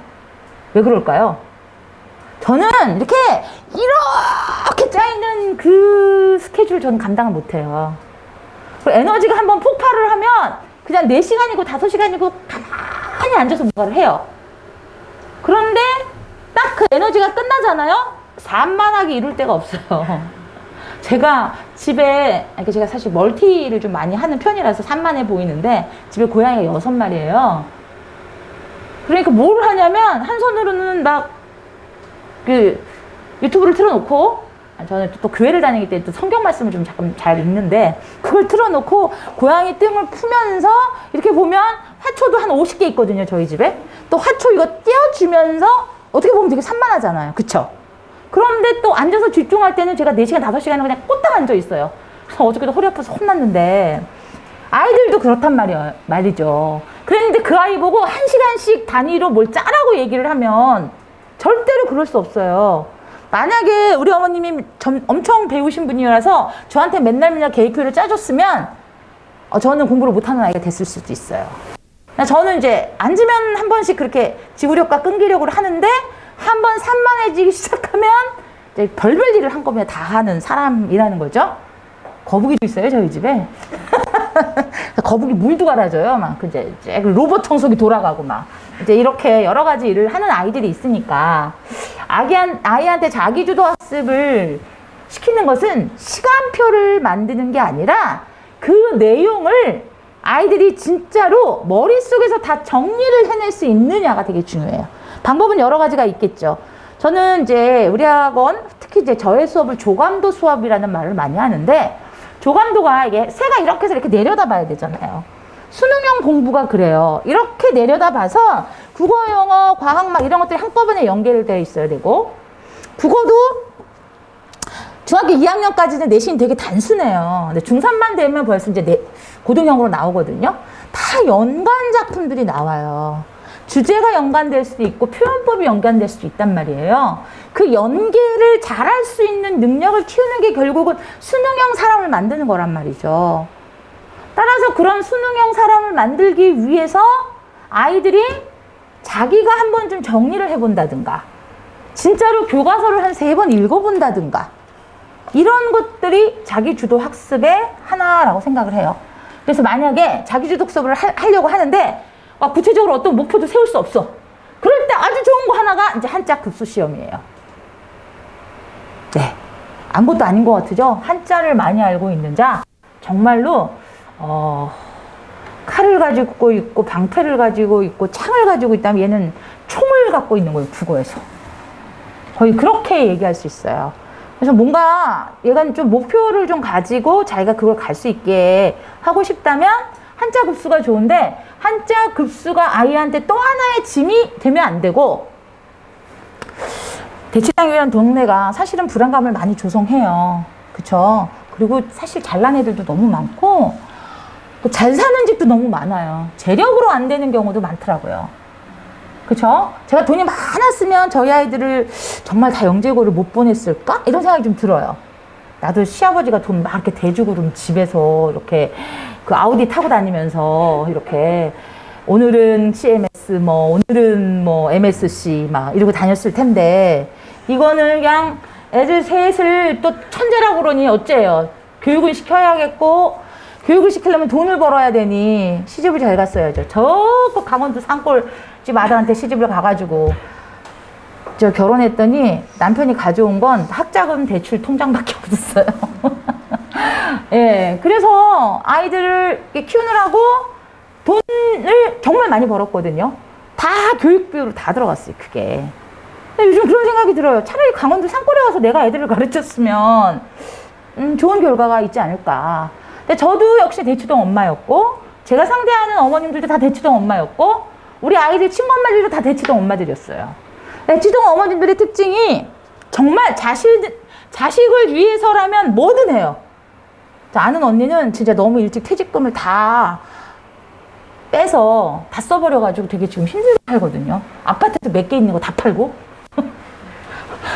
왜 그럴까요? 저는 이렇게 짜있는 그 스케줄 저는 감당을 못해요. 에너지가 한번 폭발을 하면 그냥 4시간이고 5시간이고 가만히 앉아서 뭔가를 해요. 그런데 딱 그 에너지가 끝나잖아요? 산만하게 이룰 데가 없어요. 제가 집에, 제가 사실 멀티를 좀 많이 하는 편이라서 산만해 보이는데 집에 고양이가 6마리예요. 그러니까 뭘 하냐면 한 손으로는 막 유튜브를 틀어놓고 저는 또 교회를 다니기 때문에 또 성경 말씀을 좀 잠깐 잘 읽는데, 그걸 틀어놓고 고양이 뜸을 푸면서 이렇게 보면 화초도 한 50개 있거든요, 저희 집에. 또 화초 이거 띄워주면서 어떻게 보면 되게 산만하잖아요. 그쵸? 그런데 또 앉아서 집중할 때는 제가 4시간, 5시간은 그냥 꼴딱 앉아 있어요. 그래서 어저께도 허리 아파서 혼났는데, 아이들도 그렇단 말이죠. 그랬는데 그 아이 보고 1시간씩 단위로 뭘 짜라고 얘기를 하면 절대로 그럴 수 없어요. 만약에 우리 어머님이 엄청 배우신 분이라서 저한테 맨날 계획표를 짜줬으면 저는 공부를 못하는 아이가 됐을 수도 있어요. 저는 이제 앉으면 한 번씩 그렇게 지구력과 끈기력으로 하는데, 한 번 산만해지기 시작하면 이제 별별 일을 한꺼번에 다 하는 사람이라는 거죠. 거북이도 있어요, 저희 집에. 거북이 물도 갈아줘요. 막 이제 로봇 청소기 돌아가고 막 이제 이렇게 여러 가지 일을 하는 아이들이 있으니까, 아이한테 자기주도 학습을 시키는 것은 시간표를 만드는 게 아니라 그 내용을 아이들이 진짜로 머릿속에서 다 정리를 해낼 수 있느냐가 되게 중요해요. 방법은 여러 가지가 있겠죠. 저는 이제 우리 학원, 특히 이제 저의 수업을 조감도 수업이라는 말을 많이 하는데, 조감도가 이게 새가 이렇게 해서 이렇게 내려다봐야 되잖아요. 수능형 공부가 그래요. 이렇게 내려다봐서 국어, 영어, 과학 막 이런 것들이 한꺼번에 연결되어 있어야 되고, 국어도 중학교 2학년까지는 내신이 되게 단순해요. 근데 중3만 되면 벌써 이제 고등형으로 나오거든요. 다 연관 작품들이 나와요. 주제가 연관될 수도 있고 표현법이 연관될 수도 있단 말이에요. 그 연계를 잘할 수 있는 능력을 키우는 게 결국은 수능형 사람을 만드는 거란 말이죠. 따라서 그런 수능형 사람을 만들기 위해서 아이들이 자기가 한번 좀 정리를 해본다든가, 진짜로 교과서를 한 3번 읽어본다든가, 이런 것들이 자기주도 학습의 하나라고 생각을 해요. 그래서 만약에 자기주도 학습을 하려고 하는데 구체적으로 어떤 목표도 세울 수 없어. 그럴 때 아주 좋은 거 하나가 이제 한자 급수 시험이에요. 네, 아무것도 아닌 것 같으죠? 한자를 많이 알고 있는 자, 정말로 칼을 가지고 있고 방패를 가지고 있고 창을 가지고 있다면 얘는 총을 갖고 있는 거예요, 국어에서. 거의 그렇게 얘기할 수 있어요. 그래서 뭔가 얘가 좀 목표를 좀 가지고 자기가 그걸 갈 수 있게 하고 싶다면 한자 급수가 좋은데, 한자 급수가 아이한테 또 하나의 짐이 되면 안 되고, 대치당이라는 동네가 사실은 불안감을 많이 조성해요. 그쵸? 그리고 사실 잘난 애들도 너무 많고, 잘 사는 집도 너무 많아요. 재력으로 안 되는 경우도 많더라고요. 그쵸? 제가 돈이 많았으면 저희 아이들을 정말 다 영재고를 못 보냈을까? 이런 생각이 좀 들어요. 나도 시아버지가 돈 막 이렇게 대주고 그럼 집에서 이렇게 그 아우디 타고 다니면서 이렇게 오늘은 CMS 오늘은 MSC 막 이러고 다녔을 텐데, 이거는 그냥 애들 셋을 또 천재라고 그러니 어째요. 교육은 시켜야겠고, 교육을 시키려면 돈을 벌어야 되니 시집을 잘 갔어야죠. 저 강원도 산골집 아들한테 시집을 가가지고 저 결혼했더니 남편이 가져온 건 학자금 대출 통장밖에 없었어요. 예, 그래서 아이들을 키우느라고 돈을 정말 많이 벌었거든요. 다 교육비로 다 들어갔어요, 그게. 근데 요즘 그런 생각이 들어요. 차라리 강원도 산골에 가서 내가 애들을 가르쳤으면 좋은 결과가 있지 않을까. 근데 저도 역시 대치동 엄마였고, 제가 상대하는 어머님들도 다 대치동 엄마였고, 우리 아이들 친구 엄마들도 다 대치동 엄마들이었어요. 대치동 어머님들의 특징이 정말 자식을 위해서라면 뭐든 해요. 저 아는 언니는 진짜 너무 일찍 퇴직금을 다 빼서 다 써버려가지고 되게 지금 힘들게 살거든요. 아파트도 몇 개 있는 거 다 팔고.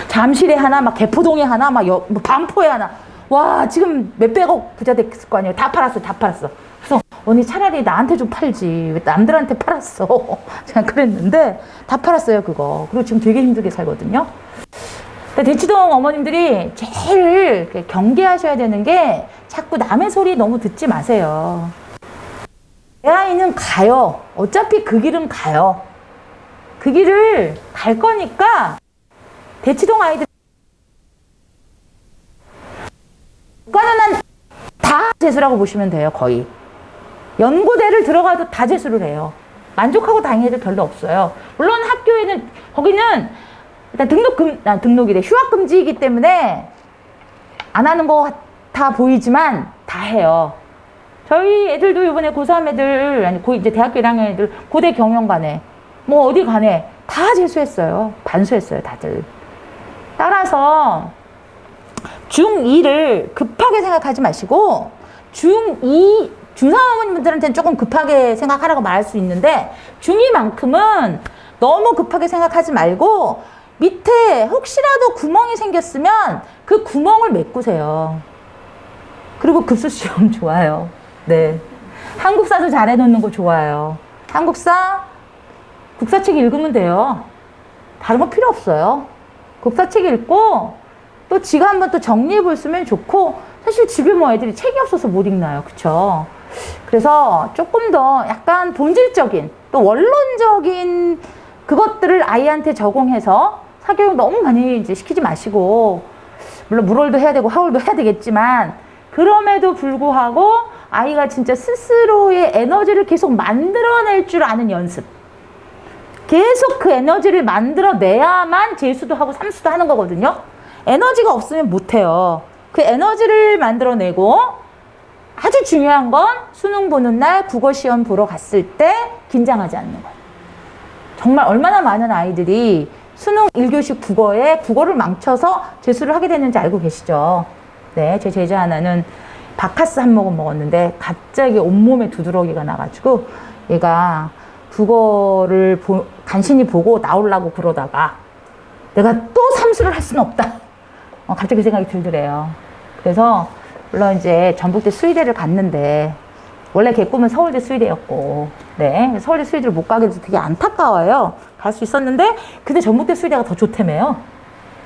잠실에 하나, 막 개포동에 하나, 막 반포에 하나. 와, 지금 몇백억 부자 됐을 거 아니에요. 다 팔았어, 다 팔았어. 그래서 언니 차라리 나한테 좀 팔지. 왜 남들한테 팔았어? 제가 그랬는데 다 팔았어요, 그거. 그리고 지금 되게 힘들게 살거든요. 대치동 어머님들이 제일 경계하셔야 되는 게 자꾸 남의 소리 너무 듣지 마세요. 내 아이는 가요. 어차피 그 길은 가요. 그 길을 갈 거니까 대치동 아이들 다 재수라고 보시면 돼요, 거의. 연고대를 들어가도 다 재수를 해요. 만족하고 다니는 애들 별로 없어요. 물론 학교에는, 거기는 일단 등록이래. 휴학금지이기 때문에 안 하는 것 같아 보이지만 다 해요. 저희 애들도 이번에 고3 애들, 아니, 이제 대학교 1학년 애들, 고대 경영관에, 뭐 어디 가네, 다 재수했어요. 반수했어요, 다들. 따라서, 중2를 급하게 생각하지 마시고, 중2, 중3 어머님들한테는 조금 급하게 생각하라고 말할 수 있는데, 중2만큼은 너무 급하게 생각하지 말고, 밑에 혹시라도 구멍이 생겼으면 그 구멍을 메꾸세요. 그리고 급수시험 좋아요. 네. 한국사도 잘 해놓는 거 좋아요. 한국사, 국사책 읽으면 돼요. 다른 거 필요 없어요. 국사책 읽고, 또 지가 한번 또 정리해 볼 수면 좋고, 사실 집에 뭐 애들이 책이 없어서 못 읽나요? 그쵸? 그래서 조금 더 약간 본질적인, 또 원론적인 그것들을 아이한테 적용해서 사교육 너무 많이 이제 시키지 마시고, 물론 물월도 해야 되고 하월도 해야 되겠지만, 그럼에도 불구하고 아이가 진짜 스스로의 에너지를 계속 만들어낼 줄 아는 연습. 계속 그 에너지를 만들어내야만 재수도 하고 삼수도 하는 거거든요. 에너지가 없으면 못해요. 그 에너지를 만들어내고, 아주 중요한 건 수능 보는 날 국어시험 보러 갔을 때 긴장하지 않는 거예요. 정말 얼마나 많은 아이들이 수능 1교시 국어에 국어를 망쳐서 재수를 하게 됐는지 알고 계시죠? 네, 제 제자 하나는 바카스 한 모금 먹었는데 갑자기 온몸에 두드러기가 나가지고 얘가 국어를 간신히 보고 나오려고 그러다가 내가 또 삼수를 할 수는 없다. 갑자기 그 생각이 들더래요. 그래서 물론 이제 전북대 수의대를 갔는데 원래 걔 꿈은 서울대 수의대였고, 네, 서울대 수의대를 못 가게 돼서 되게 안타까워요. 갈 수 있었는데 근데 전북대 수의대가 더 좋다며요.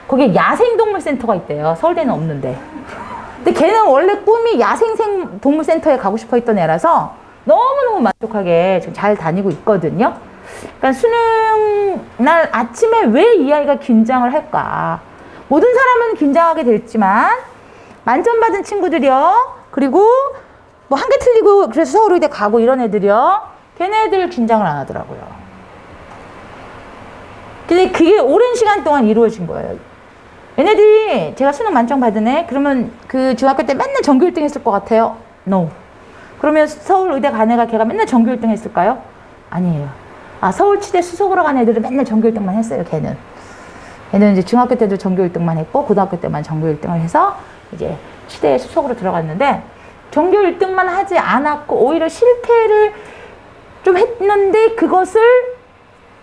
거기에 야생동물센터가 있대요. 서울대는 없는데. 근데 걔는 원래 꿈이 야생동물센터에 가고 싶어 했던 애라서 너무너무 만족하게 지금 잘 다니고 있거든요. 그러니까 수능 날 아침에 왜 이 아이가 긴장을 할까? 모든 사람은 긴장하게 됐지만 만점 받은 친구들이요. 그리고 뭐 한 개 틀리고 그래서 서울의대 가고 이런 애들이요. 걔네들 긴장을 안 하더라고요. 근데 그게 오랜 시간 동안 이루어진 거예요. 얘네들이 제가 수능 만점 받은 애 그러면 그 중학교 때 맨날 전교 1등 했을 것 같아요? No. 그러면 서울의대 간 애가 걔가 맨날 전교 1등 했을까요? 아니에요. 아, 서울치대 수석으로 간 애들은 맨날 전교 1등만 했어요, 걔는. 걔는 이제 중학교 때도 전교 1등만 했고 고등학교 때만 전교 1등을 해서 이제 치대 수석으로 들어갔는데 전교 1등만 하지 않았고 오히려 실패를 좀 했는데 그것을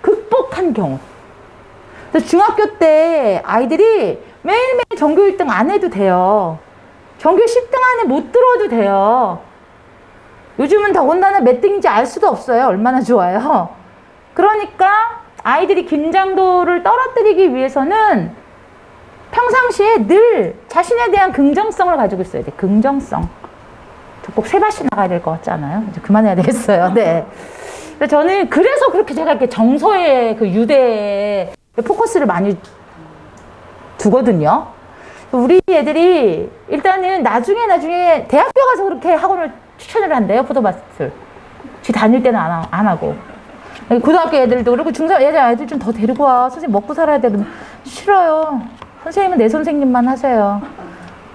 극복한 경우. 그래서 중학교 때 아이들이 매일매일 전교 1등 안 해도 돼요. 전교 10등 안에 못 들어도 돼요. 요즘은 더군다나 몇 등인지 알 수도 없어요. 얼마나 좋아요. 그러니까 아이들이 긴장도를 떨어뜨리기 위해서는 평상시에 늘 자신에 대한 긍정성을 가지고 있어야 돼. 긍정성. 저 꼭 세바시 나가야 될 것 같지 않아요? 이제 그만해야 되겠어요. 네. 저는 그래서 그렇게 제가 이렇게 정서의 그 유대에 포커스를 많이 두거든요. 우리 애들이 일단은 나중에 대학교 가서 그렇게 학원을 추천을 한대요. 포도밭을. 지 다닐 때는 안 하고. 고등학교 애들도 그렇고 중3 애들 좀 더 데리고 와. 선생님 먹고 살아야 돼. 싫어요. 선생님은 내 선생님만 하세요.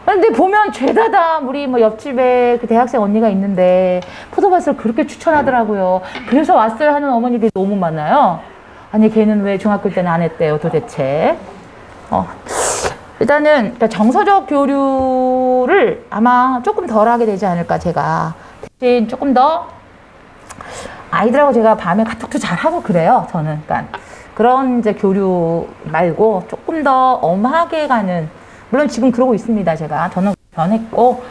근데 보면 죄다다 우리 뭐 옆집에 그 대학생 언니가 있는데 포도밭을 그렇게 추천하더라고요. 그래서 왔어요 하는 어머니들이 너무 많아요. 아니 걔는 왜 중학교 때는 안 했대요 도대체. 일단은 그러니까 정서적 교류를 아마 조금 덜 하게 되지 않을까 제가. 대신 조금 더 아이들하고 제가 밤에 카톡도 잘 하고 그래요 저는. 그러니까 그런 이제 교류 말고 조금 더 엄하게 가는, 물론 지금 그러고 있습니다 제가. 저는 변했고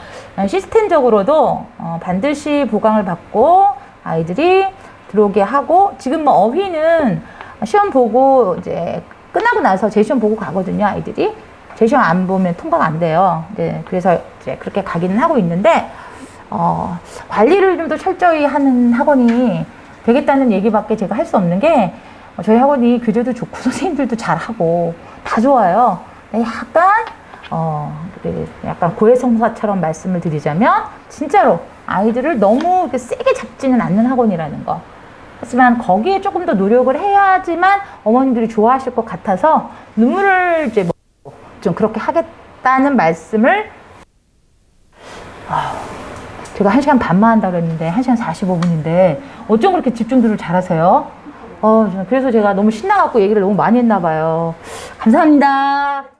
시스템적으로도 반드시 보강을 받고 아이들이 들어오게 하고, 지금 뭐 어휘는 시험 보고 이제 끝나고 나서 재시험 보고 가거든요 아이들이. 재시험 안 보면 통과가 안 돼요. 네, 그래서 이제 그렇게 가기는 하고 있는데 관리를 좀 더 철저히 하는 학원이 되겠다는 얘기밖에 제가 할 수 없는 게, 저희 학원이 교재도 좋고 선생님들도 잘하고 다 좋아요. 약간 고해성사처럼 말씀을 드리자면 진짜로 아이들을 너무 이렇게 세게 잡지는 않는 학원이라는 거. 하지만 거기에 조금 더 노력을 해야지만 어머님들이 좋아하실 것 같아서 눈물을 이제 좀 그렇게 하겠다는 말씀을 제가 1시간 반만 한다고 그랬는데 1시간 45분인데 어쩜 그렇게 집중들을 잘하세요? 그래서 제가 너무 신나갖고 얘기를 너무 많이 했나 봐요. 감사합니다.